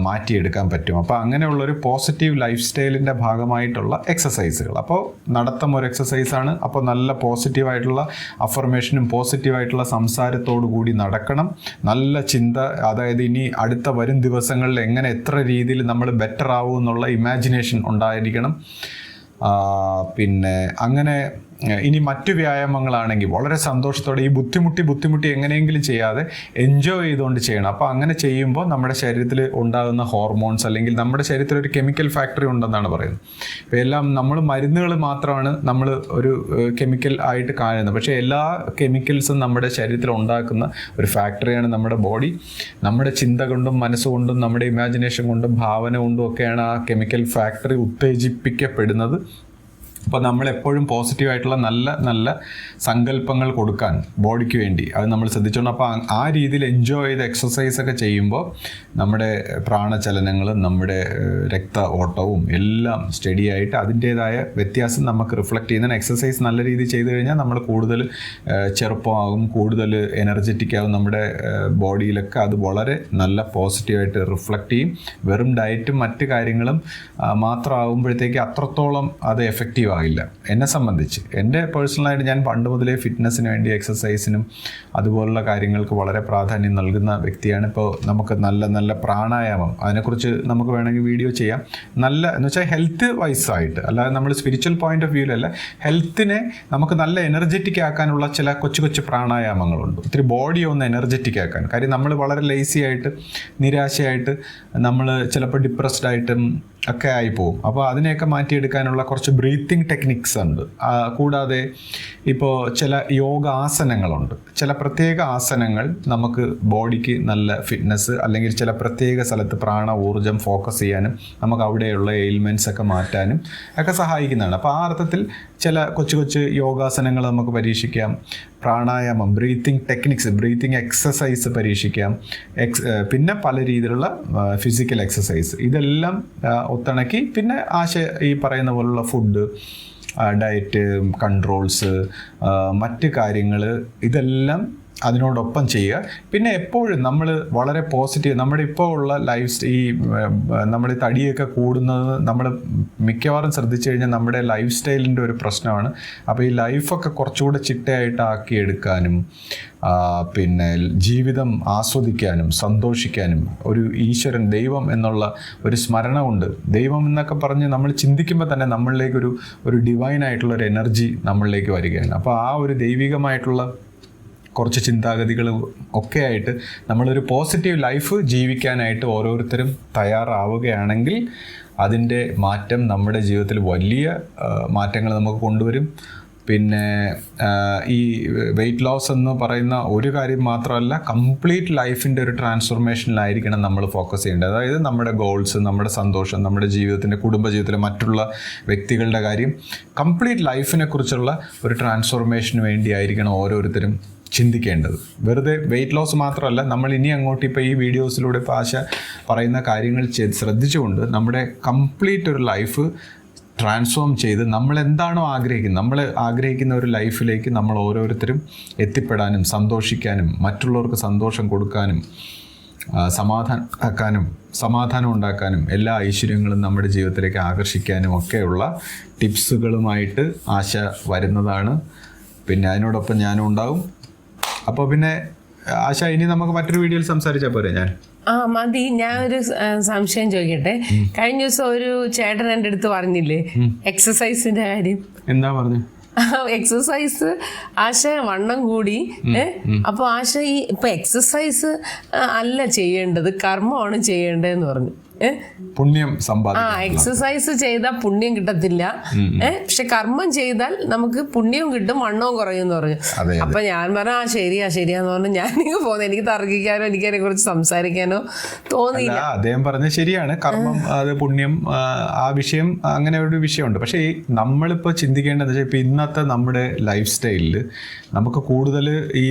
മാറ്റിയെടുക്കാൻ പറ്റും. അപ്പോൾ അങ്ങനെയുള്ളൊരു പോസിറ്റീവ് ലൈഫ് സ്റ്റൈലിൻ്റെ ഭാഗമായിട്ടുള്ള എക്സസൈസുകൾ. അപ്പോൾ നടത്തം ഒരു എക്സസൈസാണ്. അപ്പോൾ നല്ല പോസിറ്റീവായിട്ടുള്ള അഫർമേഷനും പോസിറ്റീവായിട്ടുള്ള സംസാരത്തോടു കൂടി നടക്കണം. നല്ല ചിന്ത, അതായത് ഇനി അടുത്ത വരും ദിവസങ്ങളിൽ എങ്ങനെ എത്ര രീതിയിൽ നമ്മൾ ബെറ്റർ ആവും എന്നുള്ള ഇമാജിനേഷൻ ഉണ്ടായിരിക്കണം. പിന്നെ അങ്ങനെ ഇനി മറ്റു വ്യായാമങ്ങളാണെങ്കിൽ വളരെ സന്തോഷത്തോടെ ഈ ബുദ്ധിമുട്ടി എങ്ങനെയെങ്കിലും ചെയ്യാതെ എൻജോയ് ചെയ്തുകൊണ്ട് ചെയ്യണം. അപ്പോൾ അങ്ങനെ ചെയ്യുമ്പോൾ നമ്മുടെ ശരീരത്തിൽ ഉണ്ടാകുന്ന ഹോർമോൺസ്, അല്ലെങ്കിൽ നമ്മുടെ ശരീരത്തിൽ ഒരു കെമിക്കൽ ഫാക്ടറി ഉണ്ടെന്നാണ് പറയുന്നത്. ഇപ്പോൾ എല്ലാം നമ്മൾ മരുന്നുകൾ മാത്രമാണ് നമ്മൾ ഒരു കെമിക്കൽ ആയിട്ട് കാണുന്നത്. പക്ഷേ എല്ലാ കെമിക്കൽസും നമ്മുടെ ശരീരത്തിൽ ഉണ്ടാക്കുന്ന ഒരു ഫാക്ടറിയാണ് നമ്മുടെ ബോഡി. നമ്മുടെ ചിന്ത കൊണ്ടും മനസ്സുകൊണ്ടും നമ്മുടെ ഇമാജിനേഷൻ കൊണ്ടും ഭാവന കൊണ്ടും ഒക്കെയാണ് ആ കെമിക്കൽ ഫാക്ടറി ഉത്തേജിപ്പിക്കപ്പെടുന്നത്. അപ്പോൾ നമ്മളെപ്പോഴും പോസിറ്റീവായിട്ടുള്ള നല്ല സങ്കല്പങ്ങൾ കൊടുക്കാൻ ബോഡിക്ക് വേണ്ടി അത് നമ്മൾ ശ്രദ്ധിച്ചോണം. അപ്പോൾ ആ രീതിയിൽ എൻജോയ് ചെയ്ത് എക്സസൈസൊക്കെ ചെയ്യുമ്പോൾ നമ്മുടെ പ്രാണചലനങ്ങളും നമ്മുടെ രക്ത ഓട്ടവും എല്ലാം സ്റ്റഡി ആയിട്ട് അതിൻ്റേതായ വ്യത്യാസം നമുക്ക് റിഫ്ലക്റ്റ് ചെയ്യുന്ന എക്സസൈസ് നല്ല രീതിയിൽ ചെയ്തു കഴിഞ്ഞാൽ നമ്മൾ കൂടുതൽ ചെറുപ്പമാകും, കൂടുതൽ എനർജറ്റിക് ആകും. നമ്മുടെ ബോഡിയിലൊക്കെ അത് വളരെ നല്ല പോസിറ്റീവായിട്ട് റിഫ്ലക്റ്റ് ചെയ്യും. വെറും ഡയറ്റും മറ്റ് കാര്യങ്ങളും മാത്രമാകുമ്പോഴത്തേക്ക് അത്രത്തോളം അത് എഫക്റ്റീവ് ആകില്ല. എന്നെ സംബന്ധിച്ച് എൻ്റെ പേഴ്സണലായിട്ട് ഞാൻ പണ്ട് മുതലേ ഫിറ്റ്നസ്സിന് വേണ്ടി എക്സസൈസിനും അതുപോലുള്ള കാര്യങ്ങൾക്ക് വളരെ പ്രാധാന്യം നൽകുന്ന വ്യക്തിയാണ്. ഇപ്പോൾ നമുക്ക് നല്ല പ്രാണായാമം, അതിനെക്കുറിച്ച് നമുക്ക് വേണമെങ്കിൽ വീഡിയോ ചെയ്യാം. നല്ല എന്ന് വെച്ചാൽ ഹെൽത്ത് വൈസ് ആയിട്ട്, അല്ലാതെ നമ്മൾ സ്പിരിച്വൽ പോയിന്റ് ഓഫ് വ്യൂവിലല്ല, ഹെൽത്തിനെ നമുക്ക് നല്ല എനർജറ്റിക് ആക്കാനുള്ള ചില കൊച്ചു പ്രാണായാമങ്ങളുണ്ട്. ഒത്തിരി ബോഡി ഒന്ന് എനർജറ്റിക് ആക്കാൻ. കാര്യം നമ്മൾ വളരെ ലേസി ആയിട്ട് നിരാശയായിട്ട് നമ്മൾ ചിലപ്പോൾ ഡിപ്രസ്ഡ് ആയിട്ടും ഒക്കെ ആയി പോകും. അപ്പോൾ അതിനെയൊക്കെ മാറ്റിയെടുക്കാനുള്ള കുറച്ച് ബ്രീത്തിങ് ടെക്നിക്സ് ഉണ്ട്. കൂടാതെ ഇപ്പോൾ ചില യോഗാസനങ്ങളുണ്ട്. ചില പ്രത്യേക ആസനങ്ങൾ നമുക്ക് ബോഡിക്ക് നല്ല ഫിറ്റ്നസ്, അല്ലെങ്കിൽ ചില പ്രത്യേക സ്ഥലത്ത് ഊർജ്ജം ഫോക്കസ് ചെയ്യാനും നമുക്ക് അവിടെയുള്ള എയിൽമെൻറ്റ്സ് ഒക്കെ മാറ്റാനും ഒക്കെ സഹായിക്കുന്നതാണ്. അപ്പോൾ ആ അർത്ഥത്തിൽ ചില കൊച്ചു കൊച്ചു യോഗാസനങ്ങൾ നമുക്ക് പരീക്ഷിക്കാം. പ്രാണായാമം, ബ്രീത്തിങ് ടെക്നിക്സ്, ബ്രീത്തിങ് എക്സസൈസ് പരീക്ഷിക്കാം. പിന്നെ പല രീതിയിലുള്ള ഫിസിക്കൽ എക്സസൈസ്, ഇതെല്ലാം ഒത്തിണക്കി പിന്നെ ഈ പറയുന്ന പോലുള്ള ഫുഡ്, ഡയറ്റ് കൺട്രോൾസ്, മറ്റ് കാര്യങ്ങൾ, ഇതെല്ലാം അതിനോടൊപ്പം ചെയ്യുക. പിന്നെ എപ്പോഴും നമ്മൾ വളരെ പോസിറ്റീവ്, നമ്മുടെ ഇപ്പോൾ ഉള്ള നമ്മുടെ തടിയൊക്കെ കൂടുന്നത് നമ്മൾ മിക്കവാറും ശ്രദ്ധിച്ചു കഴിഞ്ഞാൽ നമ്മുടെ ലൈഫ് സ്റ്റൈലിൻ്റെ ഒരു പ്രശ്നമാണ്. അപ്പോൾ ഈ ലൈഫൊക്കെ കുറച്ചുകൂടെ ചിട്ടയായിട്ട് ആക്കിയെടുക്കാനും പിന്നെ ജീവിതം ആസ്വദിക്കാനും സന്തോഷിക്കാനും ഒരു ഈശ്വരൻ, ദൈവം എന്നുള്ള ഒരു സ്മരണ കൊണ്ട്, ദൈവം എന്നൊക്കെ പറഞ്ഞ് നമ്മൾ ചിന്തിക്കുമ്പോൾ തന്നെ നമ്മളിലേക്കൊരു ഡിവൈനായിട്ടുള്ള ഒരു എനർജി നമ്മളിലേക്ക് വരികയാണ്. അപ്പോൾ ആ ഒരു ദൈവികമായിട്ടുള്ള കുറച്ച് ചിന്താഗതികൾ ഒക്കെ ആയിട്ട് നമ്മളൊരു പോസിറ്റീവ് ലൈഫ് ജീവിക്കാനായിട്ട് ഓരോരുത്തരും തയ്യാറാവുകയാണെങ്കിൽ അതിൻ്റെ മാറ്റം നമ്മുടെ ജീവിതത്തിൽ വലിയ മാറ്റങ്ങൾ നമുക്ക് കൊണ്ടുവരും. പിന്നെ ഈ വെയ്റ്റ് ലോസ് എന്ന് പറയുന്ന ഒരു കാര്യം മാത്രമല്ല, കംപ്ലീറ്റ് ലൈഫിൻ്റെ ഒരു ട്രാൻസ്ഫോർമേഷനിലായിരിക്കണം നമ്മൾ ഫോക്കസ് ചെയ്യേണ്ടത്. അതായത് നമ്മുടെ ഗോൾസ്, നമ്മുടെ സന്തോഷം, നമ്മുടെ ജീവിതത്തിൻ്റെ കുടുംബജീവിതത്തിലെ മറ്റുള്ള വ്യക്തികളുടെ കാര്യം, കംപ്ലീറ്റ് ലൈഫിനെ കുറിച്ചുള്ള ഒരു ട്രാൻസ്ഫോർമേഷന് വേണ്ടിയായിരിക്കണം ഓരോരുത്തരും ചിന്തിക്കേണ്ടത്. വെറുതെ വെയ്റ്റ് ലോസ് മാത്രമല്ല, നമ്മൾ ഇനി അങ്ങോട്ട് ഇപ്പോൾ ഈ വീഡിയോസിലൂടെ ഇപ്പോൾ ആശ പറയുന്ന കാര്യങ്ങൾ ശ്രദ്ധിച്ചുകൊണ്ട് നമ്മുടെ കംപ്ലീറ്റ് ഒരു ലൈഫ് ട്രാൻസ്ഫോം ചെയ്ത് നമ്മൾ എന്താണോ ആഗ്രഹിക്കുന്നത്, നമ്മൾ ആഗ്രഹിക്കുന്ന ഒരു ലൈഫിലേക്ക് നമ്മൾ ഓരോരുത്തരും എത്തിപ്പെടാനും സന്തോഷിക്കാനും മറ്റുള്ളവർക്ക് സന്തോഷം കൊടുക്കാനും സമാധാനം ഉണ്ടാക്കാനും എല്ലാ ഐശ്വര്യങ്ങളും നമ്മുടെ ജീവിതത്തിലേക്ക് ആകർഷിക്കാനും ഒക്കെയുള്ള ടിപ്സുകളുമായിട്ട് ആശ വരുന്നതാണ്. പിന്നെ അതിനോടൊപ്പം ഞാനും ഉണ്ടാവും. അപ്പോൾ പിന്നെ ആശ, ഇനി നമുക്ക് മറ്റൊരു വീഡിയോയിൽ സംസാരിച്ചാൽ പോരെ? മതി. ഞാൻ ഒരു സംശയം ചോദിക്കട്ടെ. കഴിഞ്ഞ ദിവസം ഒരു ചേട്ടൻ എൻ്റെ അടുത്ത് പറഞ്ഞില്ലേ എക്സസൈസിന്റെ കാര്യം? എന്താ പറഞ്ഞു? എക്സസൈസ് ആശ വണ്ണം കൂടി. അപ്പൊ ആശ ഇപ്പൊ എക്സസൈസ് അല്ല ചെയ്യേണ്ടത്, കർമ്മമാണ് ചെയ്യേണ്ടതെന്ന് പറഞ്ഞു. പുണ്യം സമ്പാദിക്കാം. എക്സസൈസ് ചെയ്താൽ പുണ്യം കിട്ടത്തില്ല, പക്ഷെ കർമ്മം ചെയ്താൽ നമുക്ക് പുണ്യവും കിട്ടും, വണ്ണവും കുറയും എന്ന് പറഞ്ഞു. അപ്പൊ ഞാൻ പറഞ്ഞു ശരിയാന്ന് പറഞ്ഞു. ഞാനിങ്ങ് പോന്നു. എനിക്ക് തർക്കിക്കാനോ എനിക്ക് അതിനെ കുറിച്ച് സംസാരിക്കാനോ തോന്നിയില്ല. അദ്ദേഹം പറഞ്ഞത് ശരിയാണ്. കർമ്മം, അത് പുണ്യം, ആ വിഷയം, അങ്ങനെ ഒരു വിഷയമുണ്ട്. പക്ഷേ നമ്മളിപ്പോൾ ചിന്തിക്കേണ്ടതെന്ന് വെച്ചാൽ ഇപ്പം ഇന്നത്തെ നമ്മുടെ ലൈഫ് സ്റ്റൈലിൽ നമുക്ക് കൂടുതൽ ഈ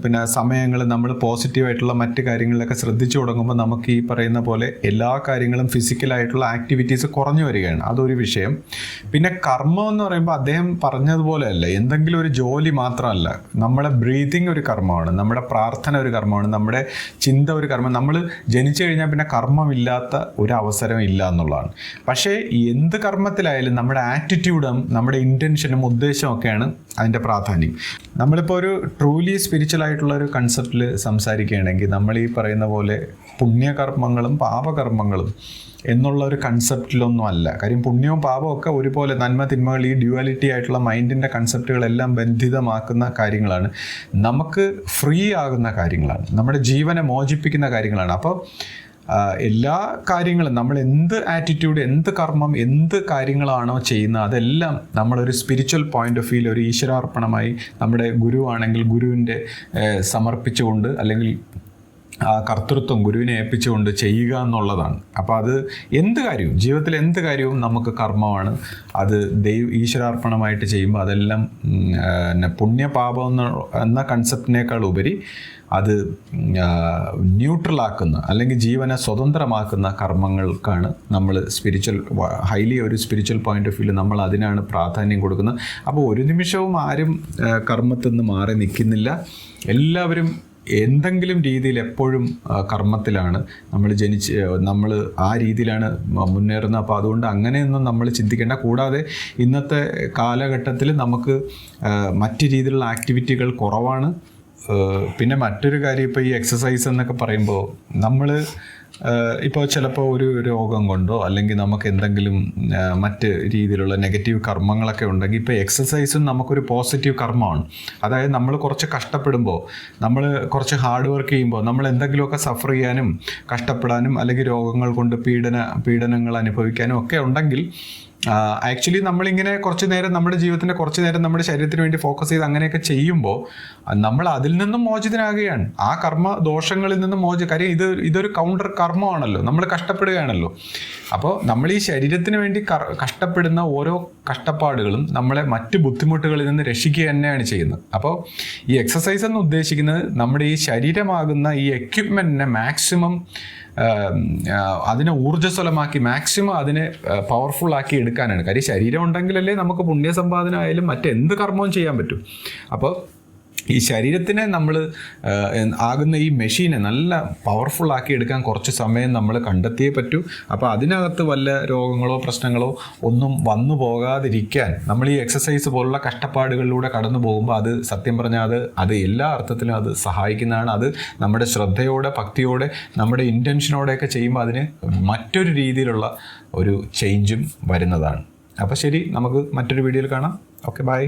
പിന്നെ സമയങ്ങൾ നമ്മൾ പോസിറ്റീവായിട്ടുള്ള മറ്റു കാര്യങ്ങളിലൊക്കെ ശ്രദ്ധിച്ചു തുടങ്ങുമ്പോൾ നമുക്ക് ഈ പറയുന്ന പോലെ എല്ലാ കാര്യങ്ങളും ഫിസിക്കലായിട്ടുള്ള ആക്ടിവിറ്റീസ് കുറഞ്ഞു വരികയാണ്. അതൊരു വിഷയം. പിന്നെ കർമ്മം എന്ന് പറയുമ്പോൾ അദ്ദേഹം പറഞ്ഞതുപോലെ അല്ല, എന്തെങ്കിലും ഒരു ജോലി മാത്രമല്ല. നമ്മുടെ ബ്രീതിങ് ഒരു കർമ്മമാണ്, നമ്മുടെ പ്രാർത്ഥന ഒരു കർമ്മമാണ്, നമ്മുടെ ചിന്ത ഒരു കർമ്മം. നമ്മൾ ജനിച്ചു കഴിഞ്ഞാൽ പിന്നെ കർമ്മമില്ലാത്ത ഒരു അവസരം ഇല്ല എന്നുള്ളതാണ്. പക്ഷേ എന്ത് കർമ്മത്തിലായാലും നമ്മുടെ ആറ്റിറ്റ്യൂഡും നമ്മുടെ ഇൻറ്റൻഷനും ഉദ്ദേശവും ഒക്കെയാണ് അതിൻ്റെ പ്രാധാന്യം. നമ്മളിപ്പോൾ ഒരു ട്രൂലി സ്പിരിച്വൽ ആയിട്ടുള്ള ഒരു കൺസെപ്റ്റിൽ സംസാരിക്കുകയാണെങ്കിൽ നമ്മൾ ഈ പറയുന്ന പോലെ പുണ്യകർമ്മങ്ങളും പാപകർമ്മങ്ങളും എന്നുള്ള ഒരു കൺസെപ്റ്റിലൊന്നും അല്ല. കാര്യം പുണ്യവും പാപവും ഒക്കെ ഒരുപോലെ, നന്മ തിന്മകൾ, ഈ ഡ്യുവാലിറ്റി ആയിട്ടുള്ള മൈൻഡിൻ്റെ കൺസെപ്റ്റുകളെല്ലാം ബന്ധിതമാക്കുന്ന കാര്യങ്ങളാണ്, നമുക്ക് ഫ്രീ ആകുന്ന കാര്യങ്ങളാണ്, നമ്മുടെ ജീവനെ മോചിപ്പിക്കുന്ന കാര്യങ്ങളാണ്. അപ്പോൾ എല്ലാ കാര്യങ്ങളും നമ്മൾ എന്ത് ആറ്റിറ്റ്യൂഡ്, എന്ത് കർമ്മം, എന്ത് കാര്യങ്ങളാണോ ചെയ്യുന്നത് അതെല്ലാം നമ്മളൊരു സ്പിരിച്വൽ പോയിന്റ് ഓഫ് വ്യൂവിൽ ഒരു ഈശ്വരാർപ്പണമായി നമ്മുടെ ഗുരുവാണെങ്കിൽ ഗുരുവിൻ്റെ സമർപ്പിച്ചുകൊണ്ട്, അല്ലെങ്കിൽ ആ കർത്തൃത്വം ഗുരുവിനെ ഏൽപ്പിച്ചുകൊണ്ട് ചെയ്യുക എന്നുള്ളതാണ്. അപ്പോൾ അത് എന്ത് കാര്യവും, ജീവിതത്തിൽ എന്ത് കാര്യവും നമുക്ക് കർമ്മമാണ്. അത് ഈശ്വരാർപ്പണമായിട്ട് ചെയ്യുമ്പോൾ അതെല്ലാം പുണ്യപാപം എന്ന കൺസെപ്റ്റിനേക്കാൾ ഉപരി അത് ന്യൂട്രലാക്കുന്ന, അല്ലെങ്കിൽ ജീവനെ സ്വതന്ത്രമാക്കുന്ന കർമ്മങ്ങൾക്കാണ് നമ്മൾ ഹൈലി ഒരു സ്പിരിച്വൽ പോയിന്റ് ഓഫ് വ്യൂവിൽ നമ്മൾ അതിനാണ് പ്രാധാന്യം കൊടുക്കുന്നത്. അപ്പോൾ ഒരു നിമിഷവും ആരും കർമ്മത്തിൽ നിന്ന് മാറി നിൽക്കുന്നില്ല. എല്ലാവരും എന്തെങ്കിലും രീതിയിൽ എപ്പോഴും കർമ്മത്തിലാണ് നമ്മൾ ആ രീതിയിലാണ് മുന്നേറുന്നത്. അപ്പോൾ അതുകൊണ്ട് അങ്ങനെയൊന്നും നമ്മൾ ചിന്തിക്കേണ്ട. കൂടാതെ ഇന്നത്തെ കാലഘട്ടത്തിൽ നമുക്ക് മറ്റു രീതിയിലുള്ള ആക്ടിവിറ്റികൾ കുറവാണ്. പിന്നെ മറ്റൊരു കാര്യം, ഇപ്പോൾ ഈ എക്സസൈസ് എന്നൊക്കെ പറയുമ്പോൾ നമ്മൾ ഇപ്പോൾ ചിലപ്പോൾ ഒരു രോഗം കൊണ്ടോ അല്ലെങ്കിൽ നമുക്ക് എന്തെങ്കിലും മറ്റ് രീതിയിലുള്ള നെഗറ്റീവ് കർമ്മങ്ങളൊക്കെ ഉണ്ടെങ്കിൽ ഇപ്പോൾ എക്സസൈസും നമുക്കൊരു പോസിറ്റീവ് കർമ്മമാണ്. അതായത് നമ്മൾ കുറച്ച് കഷ്ടപ്പെടുമ്പോൾ, നമ്മൾ കുറച്ച് ഹാർഡ് വർക്ക് ചെയ്യുമ്പോൾ, നമ്മൾ എന്തെങ്കിലുമൊക്കെ സഫർ ചെയ്യാനും കഷ്ടപ്പെടാനും അല്ലെങ്കിൽ രോഗങ്ങൾ കൊണ്ട് പീഡനങ്ങൾ അനുഭവിക്കാനും ഒക്കെ ഉണ്ടെങ്കിൽ ആക്ച്വലി നമ്മളിങ്ങനെ കുറച്ച് നേരം നമ്മുടെ ജീവിതത്തിൻ്റെ കുറച്ച് നേരം നമ്മുടെ ശരീരത്തിന് വേണ്ടി ഫോക്കസ് ചെയ്ത് അങ്ങനെയൊക്കെ ചെയ്യുമ്പോൾ നമ്മൾ അതിൽ നിന്നും മോചിതനാകുകയാണ്. ആ കർമ്മ ദോഷങ്ങളിൽ നിന്നും കാര്യം ഇതൊരു കൗണ്ടർ കർമ്മമാണല്ലോ, നമ്മൾ കഷ്ടപ്പെടുകയാണല്ലോ. അപ്പോൾ നമ്മൾ ഈ ശരീരത്തിന് വേണ്ടി കഷ്ടപ്പെടുന്ന ഓരോ കഷ്ടപ്പാടുകളും നമ്മളെ മറ്റ് ബുദ്ധിമുട്ടുകളിൽ നിന്ന് രക്ഷിക്കുക തന്നെയാണ് ചെയ്യുന്നത്. അപ്പോൾ ഈ എക്സസൈസ് എന്ന് ഉദ്ദേശിക്കുന്നത് നമ്മുടെ ഈ ശരീരമാകുന്ന ഈ എക്യുപ്മെൻറ്റിനെ മാക്സിമം അതിനെ ഊർജ്ജസ്വലമാക്കി മാക്സിമം അതിനെ പവർഫുൾ ആക്കി എടുക്കാനാണ്. കാര്യം ശരീരം ഉണ്ടെങ്കിലല്ലേ നമുക്ക് പുണ്യസമ്പാദന ആയാലും മറ്റെന്ത് കർമ്മവും ചെയ്യാൻ പറ്റും. അപ്പോൾ ഈ ശരീരത്തിനെ നമ്മൾ ആകുന്ന ഈ മെഷീനെ നല്ല പവർഫുൾ ആക്കി എടുക്കാൻ കുറച്ച് സമയം നമ്മൾ കണ്ടെത്തിയേ പറ്റൂ. അപ്പോൾ അതിനകത്ത് വല്ല രോഗങ്ങളോ പ്രശ്നങ്ങളോ ഒന്നും വന്നു പോകാതിരിക്കാൻ നമ്മൾ ഈ എക്സസൈസ് പോലുള്ള കഷ്ടപ്പാടുകളിലൂടെ കടന്നു പോകുമ്പോൾ അത് സത്യം പറഞ്ഞാൽ അത് എല്ലാ അർത്ഥത്തിലും അത് സഹായിക്കുന്നതാണ്. അത് നമ്മുടെ ശ്രദ്ധയോടെ ഭക്തിയോടെ നമ്മുടെ ഇൻറ്റൻഷനോടെയൊക്കെ ചെയ്യുമ്പോൾ അതിന് മറ്റൊരു രീതിയിലുള്ള ഒരു ചേഞ്ചും വരുന്നതാണ്. അപ്പോൾ ശരി, നമുക്ക് മറ്റൊരു വീഡിയോയിൽ കാണാം. Okay, bye.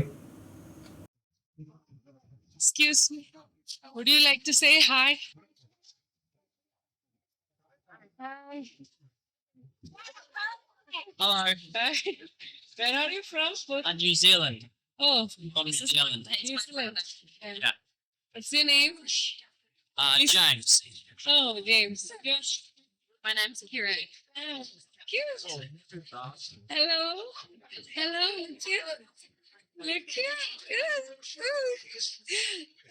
Excuse me. Would you like to say hi? Hi. Hello, Hi. Where are you from? New Zealand. Oh, From New Zealand. New Zealand. Yeah. What's your name? James. Oh, James. Yes. My name's Kira. Oh, cute. Hello. Hello. Cute. Look cute.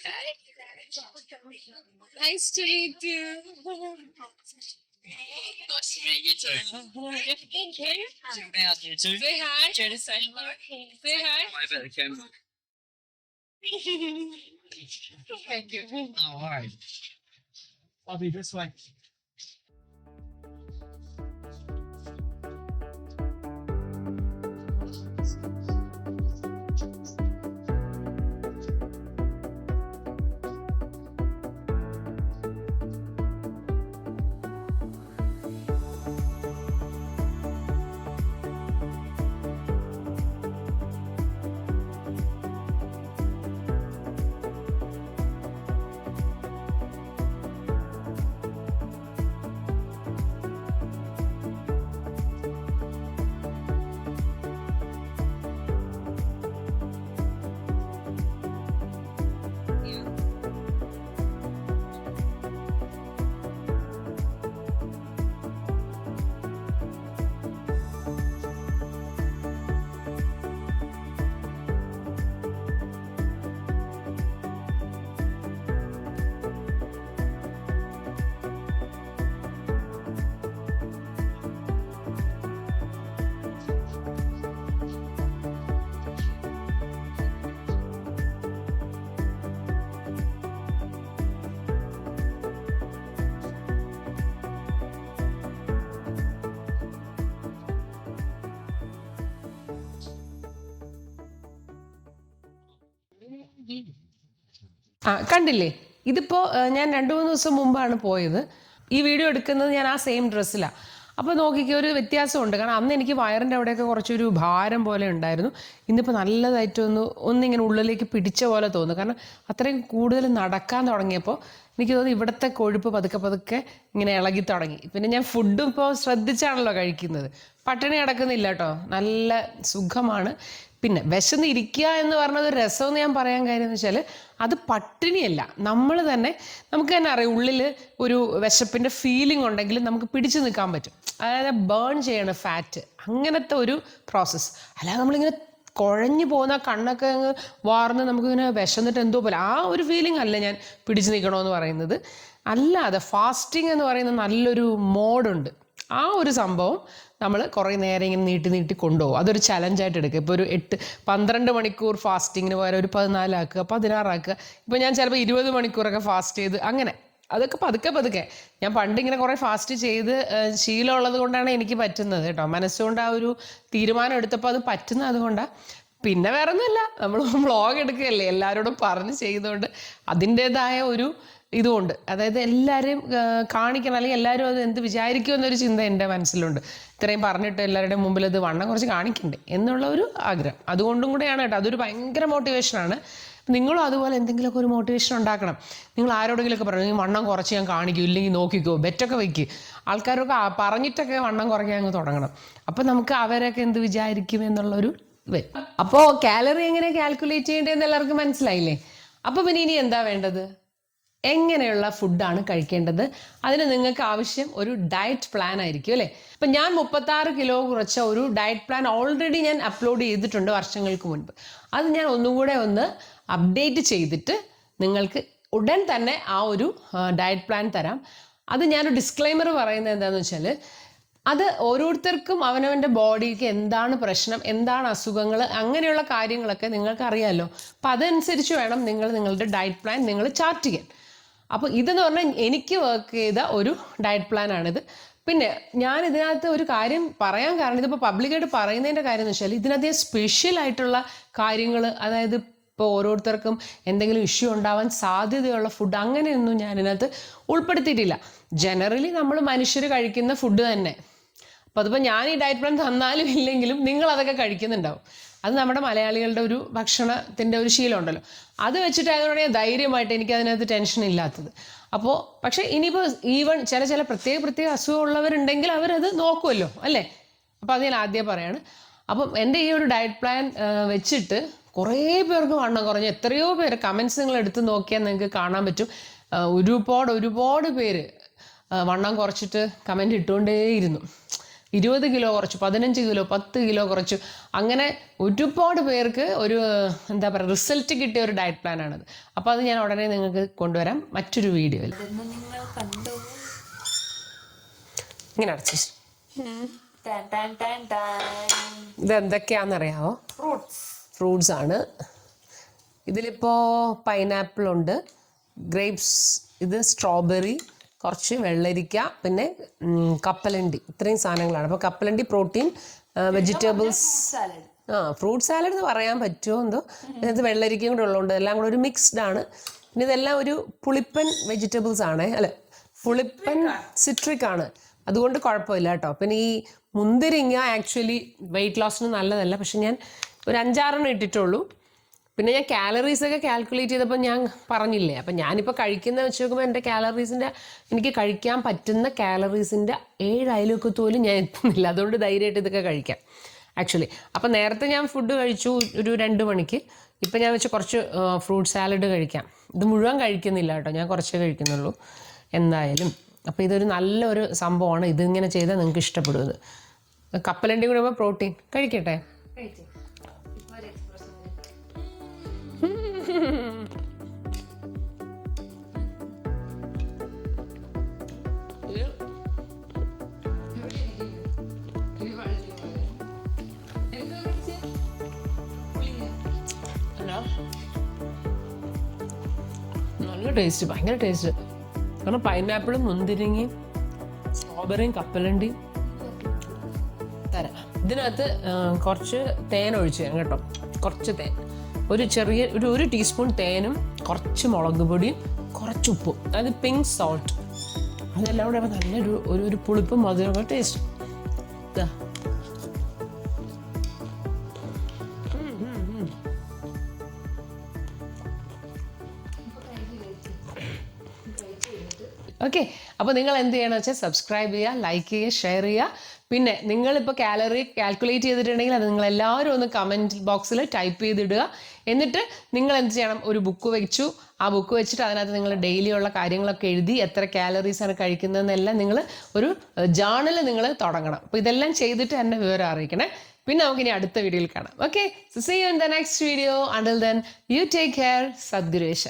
Hi. Nice to meet you. Nice to meet you too. Thank you. About you too. Say hi. Jenna, say hello. Say hi. Over the camera. Thank you. No worries. I'll be this way. കണ്ടില്ലേ, ഇതിപ്പോൾ ഞാൻ 2-3 ദിവസം മുമ്പാണ് പോയത്. ഈ വീഡിയോ എടുക്കുന്നത് ഞാൻ ആ സെയിം ഡ്രസ്സിലാണ്. അപ്പോൾ നോക്കിക്കുക, ഒരു വ്യത്യാസമുണ്ട്. കാരണം അന്ന് എനിക്ക് വയറിൻ്റെ അവിടെയൊക്കെ കുറച്ചൊരു ഭാരം പോലെ ഉണ്ടായിരുന്നു. ഇന്നിപ്പോൾ നല്ലതായിട്ട് ഒന്നിങ്ങനെ ഉള്ളിലേക്ക് പിടിച്ച പോലെ തോന്നുന്നു. കാരണം അത്രയും കൂടുതൽ നടക്കാൻ തുടങ്ങിയപ്പോൾ എനിക്ക് തോന്നുന്നു ഇവിടുത്തെ കൊഴുപ്പ് പതുക്കെ പതുക്കെ ഇങ്ങനെ ഇളകി തുടങ്ങി. പിന്നെ ഞാൻ ഫുഡും ഇപ്പോൾ ശ്രദ്ധിച്ചാണല്ലോ കഴിക്കുന്നത്. പട്ടിണി കിടക്കുന്നില്ല കേട്ടോ, നല്ല സുഖമാണ്. പിന്നെ വിശന്ന് ഇരിക്കുക എന്ന് പറഞ്ഞത് ഒരു രസമെന്ന് ഞാൻ പറയാൻ കാര്യം എന്ന് വെച്ചാൽ അത് പട്ടിണിയല്ല, നമ്മൾ തന്നെ നമുക്ക് തന്നെ അറിയാം ഉള്ളിൽ ഒരു വിശപ്പിൻ്റെ ഫീലിംഗ് ഉണ്ടെങ്കിൽ നമുക്ക് പിടിച്ചു നിൽക്കാൻ പറ്റും. അതായത് ബേൺ ചെയ്യണം ഫാറ്റ്, അങ്ങനത്തെ ഒരു പ്രോസസ്സ്. അല്ലാതെ നമ്മളിങ്ങനെ കുഴഞ്ഞു പോകുന്ന കണ്ണൊക്കെ അങ്ങ് വാർന്ന് നമുക്കിങ്ങനെ വിശന്നിട്ട് എന്തോ പോലെ ആ ഒരു ഫീലിംഗ് അല്ല ഞാൻ പിടിച്ചു നിൽക്കണമെന്ന് പറയുന്നത്. അല്ലാതെ ഫാസ്റ്റിംഗ് എന്ന് പറയുന്ന നല്ലൊരു മോഡുണ്ട്. ആ ഒരു സംഭവം നമ്മൾ കുറേ നേരം ഇങ്ങനെ നീട്ടി കൊണ്ടുപോകും. അതൊരു ചലഞ്ചായിട്ട് എടുക്കുക. ഇപ്പോൾ ഒരു 8-12 മണിക്കൂർ ഫാസ്റ്റിങ്ങിന് പകരം ഒരു 14 ആക്കുക, 16 ആക്കുക. ഇപ്പോൾ ഞാൻ ചിലപ്പോൾ 20 മണിക്കൂറൊക്കെ ഫാസ്റ്റ് ചെയ്ത് അങ്ങനെ അതൊക്കെ പതുക്കെ ഞാൻ പണ്ടിങ്ങനെ കുറേ ഫാസ്റ്റ് ചെയ്ത് ശീലമുള്ളത് കൊണ്ടാണ് എനിക്ക് പറ്റുന്നത് കേട്ടോ. മനസ്സുകൊണ്ട് ആ ഒരു തീരുമാനം എടുത്തപ്പോൾ അത് പറ്റുന്നത് അതുകൊണ്ടാണ്. പിന്നെ വേറെ ഒന്നുമില്ല, നമ്മൾ വ്ളോഗ് എടുക്കുകയല്ലേ, എല്ലാവരോടും പറഞ്ഞ് ചെയ്തുകൊണ്ട് അതിൻ്റേതായ ഒരു ഇതുകൊണ്ട്, അതായത് എല്ലാവരെയും കാണിക്കണം, അല്ലെങ്കിൽ എല്ലാവരും അത് എന്ത് വിചാരിക്കും എന്നൊരു ചിന്ത എൻ്റെ മനസ്സിലുണ്ട്. ഇത്രയും പറഞ്ഞിട്ട് എല്ലാവരുടെയും മുമ്പിൽ ഇത് വണ്ണം കുറച്ച് കാണിക്കണ്ടേ എന്നുള്ള ഒരു ആഗ്രഹം, അതുകൊണ്ടും കൂടെയാണ് കേട്ടോ. അതൊരു ഭയങ്കര മോട്ടിവേഷനാണ്. നിങ്ങളും അതുപോലെ എന്തെങ്കിലുമൊക്കെ ഒരു മോട്ടിവേഷൻ ഉണ്ടാക്കണം. നിങ്ങൾ ആരോടെങ്കിലുമൊക്കെ പറഞ്ഞു വണ്ണം കുറച്ച് ഞാൻ കാണിക്കൂ, ഇല്ലെങ്കിൽ നോക്കിക്കോ, ബെറ്റൊക്കെ വയ്ക്കുക. ആൾക്കാരൊക്കെ പറഞ്ഞിട്ടൊക്കെ വണ്ണം കുറയ്ക്കാൻ അങ്ങ് തുടങ്ങണം. അപ്പം നമുക്ക് അവരൊക്കെ എന്ത് വിചാരിക്കും എന്നുള്ളൊരു വരും. അപ്പോൾ കാലറി എങ്ങനെ കാൽക്കുലേറ്റ് ചെയ്യേണ്ടതെന്ന് എല്ലാവർക്കും മനസ്സിലായില്ലേ? അപ്പോൾ പിന്നെ ഇനി എന്താ വേണ്ടത്? എങ്ങനെയുള്ള ഫുഡാണ് കഴിക്കേണ്ടത്? അതിന് നിങ്ങൾക്ക് ആവശ്യം ഒരു ഡയറ്റ് പ്ലാൻ ആയിരിക്കും അല്ലേ? അപ്പം ഞാൻ 36 കിലോ കുറച്ച ഒരു ഡയറ്റ് പ്ലാൻ ഓൾറെഡി ഞാൻ അപ്ലോഡ് ചെയ്തിട്ടുണ്ട് വർഷങ്ങൾക്ക് മുൻപ്. അത് ഞാൻ ഒന്നും കൂടെ ഒന്ന് അപ്ഡേറ്റ് ചെയ്തിട്ട് നിങ്ങൾക്ക് ഉടൻ തന്നെ ആ ഒരു ഡയറ്റ് പ്ലാൻ തരാം. അത് ഞാനൊരു ഡിസ്ക്ലൈമർ പറയുന്നത് എന്താണെന്ന് വെച്ചാൽ, അത് ഓരോരുത്തർക്കും അവനവൻ്റെ ബോഡിക്ക് എന്താണ് പ്രശ്നം, എന്താണ് അസുഖങ്ങൾ, അങ്ങനെയുള്ള കാര്യങ്ങളൊക്കെ നിങ്ങൾക്ക് അറിയാമല്ലോ. അപ്പം അതനുസരിച്ച് വേണം നിങ്ങൾ നിങ്ങളുടെ ഡയറ്റ് പ്ലാൻ നിങ്ങൾ ചാർട്ട് ചെയ്യാൻ. അപ്പോൾ ഇതെന്ന് പറഞ്ഞാൽ എനിക്ക് വർക്ക് ചെയ്ത ഒരു ഡയറ്റ് പ്ലാനാണിത്. പിന്നെ ഞാൻ ഇതിനകത്ത് ഒരു കാര്യം പറയാൻ കാരണം, ഇതിപ്പോൾ പബ്ലിക്കായിട്ട് പറയുന്നതിൻ്റെ കാര്യം എന്ന് വെച്ചാൽ, ഇതിനകത്ത് സ്പെഷ്യൽ ആയിട്ടുള്ള കാര്യങ്ങൾ, അതായത് ഇപ്പോൾ ഓരോരുത്തർക്കും എന്തെങ്കിലും ഇഷ്യൂ ഉണ്ടാവാൻ സാധ്യതയുള്ള ഫുഡ് അങ്ങനെയൊന്നും ഞാൻ ഇതിനകത്ത് ഉൾപ്പെടുത്തിയിട്ടില്ല. ജനറലി നമ്മൾ മനുഷ്യർ കഴിക്കുന്ന ഫുഡ് തന്നെ. അപ്പോൾ അതിപ്പോൾ ഞാൻ ഈ ഡയറ്റ് പ്ലാൻ തന്നാലും ഇല്ലെങ്കിലും നിങ്ങൾ അതൊക്കെ കഴിക്കുന്നുണ്ടാവും. അത് നമ്മുടെ മലയാളികളുടെ ഒരു ഭക്ഷണത്തിൻ്റെ ഒരു ശീലം ഉണ്ടല്ലോ, അത് വെച്ചിട്ടായതുകൊണ്ട് ഞാൻ ധൈര്യമായിട്ട് എനിക്ക് അതിനകത്ത് ടെൻഷൻ ഇല്ലാത്തത്. അപ്പോൾ പക്ഷേ ഇനിയിപ്പോൾ ഈവൺ ചില പ്രത്യേക അസുഖമുള്ളവരുണ്ടെങ്കിൽ അവരത് നോക്കുമല്ലോ അല്ലേ? അപ്പോൾ അത് ഞാൻ ആദ്യം പറയാണ്. അപ്പം എൻ്റെ ഈ ഒരു ഡയറ്റ് പ്ലാൻ വെച്ചിട്ട് കുറേ പേർക്ക് വണ്ണം കുറഞ്ഞു. എത്രയോ പേര് കമൻറ്റ്സ് നിങ്ങൾ എടുത്ത് നോക്കിയാൽ നിങ്ങൾക്ക് കാണാൻ പറ്റും. ഒരുപാട് പേര് വണ്ണം കുറച്ചിട്ട് കമൻറ്റ് ഇട്ടുകൊണ്ടേയിരുന്നു. 20 കിലോ കുറച്ചു, 15 കിലോ, 10 കിലോ കുറച്ചു. അങ്ങനെ ഒരുപാട് പേർക്ക് ഒരു എന്താ പറയുക റിസൾട്ട് കിട്ടിയ ഒരു ഡയറ്റ് പ്ലാനാണത്. അപ്പോൾ അത് ഞാൻ ഉടനെ നിങ്ങൾക്ക് കൊണ്ടുവരാം മറ്റൊരു വീഡിയോയിൽ. ഇങ്ങനെ അടച്ചു. ഇതെന്തൊക്കെയാണെന്നറിയാമോ? ഫ്രൂട്ട്സ് ആണ്. ഇതിലിപ്പോൾ പൈനാപ്പിൾ ഉണ്ട്, ഗ്രേപ്സ്, ഇത് സ്ട്രോബെറി, കുറച്ച് വെള്ളരിക്ക, പിന്നെ കപ്പലണ്ടി, ഇത്രയും സാധനങ്ങളാണ്. അപ്പോൾ കപ്പലണ്ടി പ്രോട്ടീൻ, വെജിറ്റബിൾസ്, ഫ്രൂട്ട് സാലഡ് എന്ന് പറയാൻ പറ്റുമോ എന്തോ. ഇതിനകത്ത് വെള്ളരിക്കയും കൂടെ ഉള്ളതുകൊണ്ട് എല്ലാം കൂടെ ഒരു മിക്സ്ഡ് ആണ്. പിന്നെ ഇതെല്ലാം ഒരു പുളിപ്പൻ വെജിറ്റബിൾസ് ആണ്, അല്ല പുളിപ്പൻ സിട്രിക് ആണ്, അതുകൊണ്ട് കുഴപ്പമില്ല കേട്ടോ. പിന്നെ ഈ മുന്തിരിങ്ങ ആക്ച്വലി വെയിറ്റ് ലോസിന് നല്ലതല്ല, പക്ഷെ ഞാൻ ഒരു 5-6 ഇട്ടിട്ടുള്ളൂ. പിന്നെ ഞാൻ കാലറീസൊക്കെ കാൽക്കുലേറ്റ് ചെയ്തപ്പോൾ ഞാൻ പറഞ്ഞില്ലേ, അപ്പം ഞാനിപ്പോൾ കഴിക്കുന്ന വെച്ച് നോക്കുമ്പോൾ എൻ്റെ കാലറീസിൻ്റെ, എനിക്ക് കഴിക്കാൻ പറ്റുന്ന കാലറീസിൻ്റെ 7 അയലൊക്കത്ത് പോലും ഞാൻ എത്തുന്നില്ല. അതുകൊണ്ട് ധൈര്യമായിട്ട് ഇതൊക്കെ കഴിക്കാം ആക്ച്വലി. അപ്പം നേരത്തെ ഞാൻ ഫുഡ് കഴിച്ചു ഒരു 2 മണിക്ക്. ഇപ്പം ഞാൻ വെച്ച് കുറച്ച് ഫ്രൂട്ട് സാലഡ് കഴിക്കാം. ഇത് മുഴുവൻ കഴിക്കുന്നില്ല കേട്ടോ, ഞാൻ കുറച്ചേ കഴിക്കുന്നുള്ളൂ എന്തായാലും. അപ്പോൾ ഇതൊരു നല്ലൊരു സംഭവമാണ്. ഇതിങ്ങനെ ചെയ്താൽ നിങ്ങൾക്ക് ഇഷ്ടപ്പെടുന്നത്. കപ്പലണ്ടി കൂടെ പ്രോട്ടീൻ കഴിക്കട്ടെ. നല്ല ടേസ്റ്റ്, ഭയങ്കര ടേസ്റ്റ്. കാരണം പൈനാപ്പിളും മുന്തിരിങ്ങയും സ്ട്രോബെറിയും കപ്പലണ്ടിയും തരാം. ഇതിനകത്ത് കുറച്ച് തേൻ ഒഴിച്ച് തരാം കേട്ടോ, കുറച്ച് തേൻ, ഒരു ചെറിയ ഒരു ടീസ്പൂൺ തേനും കുറച്ച് മുളക് പൊടിയും കുറച്ച് ഉപ്പും, അതായത് പിങ്ക് സോൾട്ട്, അതെല്ലാം കൂടെ നല്ലൊരു ഒരു പുളിപ്പും മധുരമൊക്കെ ടേസ്റ്റ്. ഓക്കെ, അപ്പോൾ നിങ്ങൾ എന്ത് ചെയ്യണമെന്ന് വെച്ചാൽ സബ്സ്ക്രൈബ് ചെയ്യുക, ലൈക്ക് ചെയ്യുക, ഷെയർ ചെയ്യുക. പിന്നെ നിങ്ങളിപ്പോൾ കാലറി കാൽക്കുലേറ്റ് ചെയ്തിട്ടുണ്ടെങ്കിൽ അത് നിങ്ങളെല്ലാവരും ഒന്ന് കമൻറ്റ് ബോക്സിൽ ടൈപ്പ് ചെയ്തിടുക. എന്നിട്ട് നിങ്ങൾ എന്ത് ചെയ്യണം, ഒരു ബുക്ക് വെച്ചു, ആ ബുക്ക് വെച്ചിട്ട് അതിനകത്ത് നിങ്ങൾ ഡെയിലി ഉള്ള കാര്യങ്ങളൊക്കെ എഴുതി എത്ര കാലറീസാണ് കഴിക്കുന്നതെന്നെല്ലാം നിങ്ങൾ ഒരു ജേർണൽ നിങ്ങൾ തുടങ്ങണം. അപ്പോൾ ഇതെല്ലാം ചെയ്തിട്ട് എന്നെ വിവരം അറിയിക്കണേ. പിന്നെ നമുക്കിനി അടുത്ത വീഡിയോയിൽ കാണാം. Okay, so see you in the next video. Until then you take care. സദ്ഗുരുവേശ.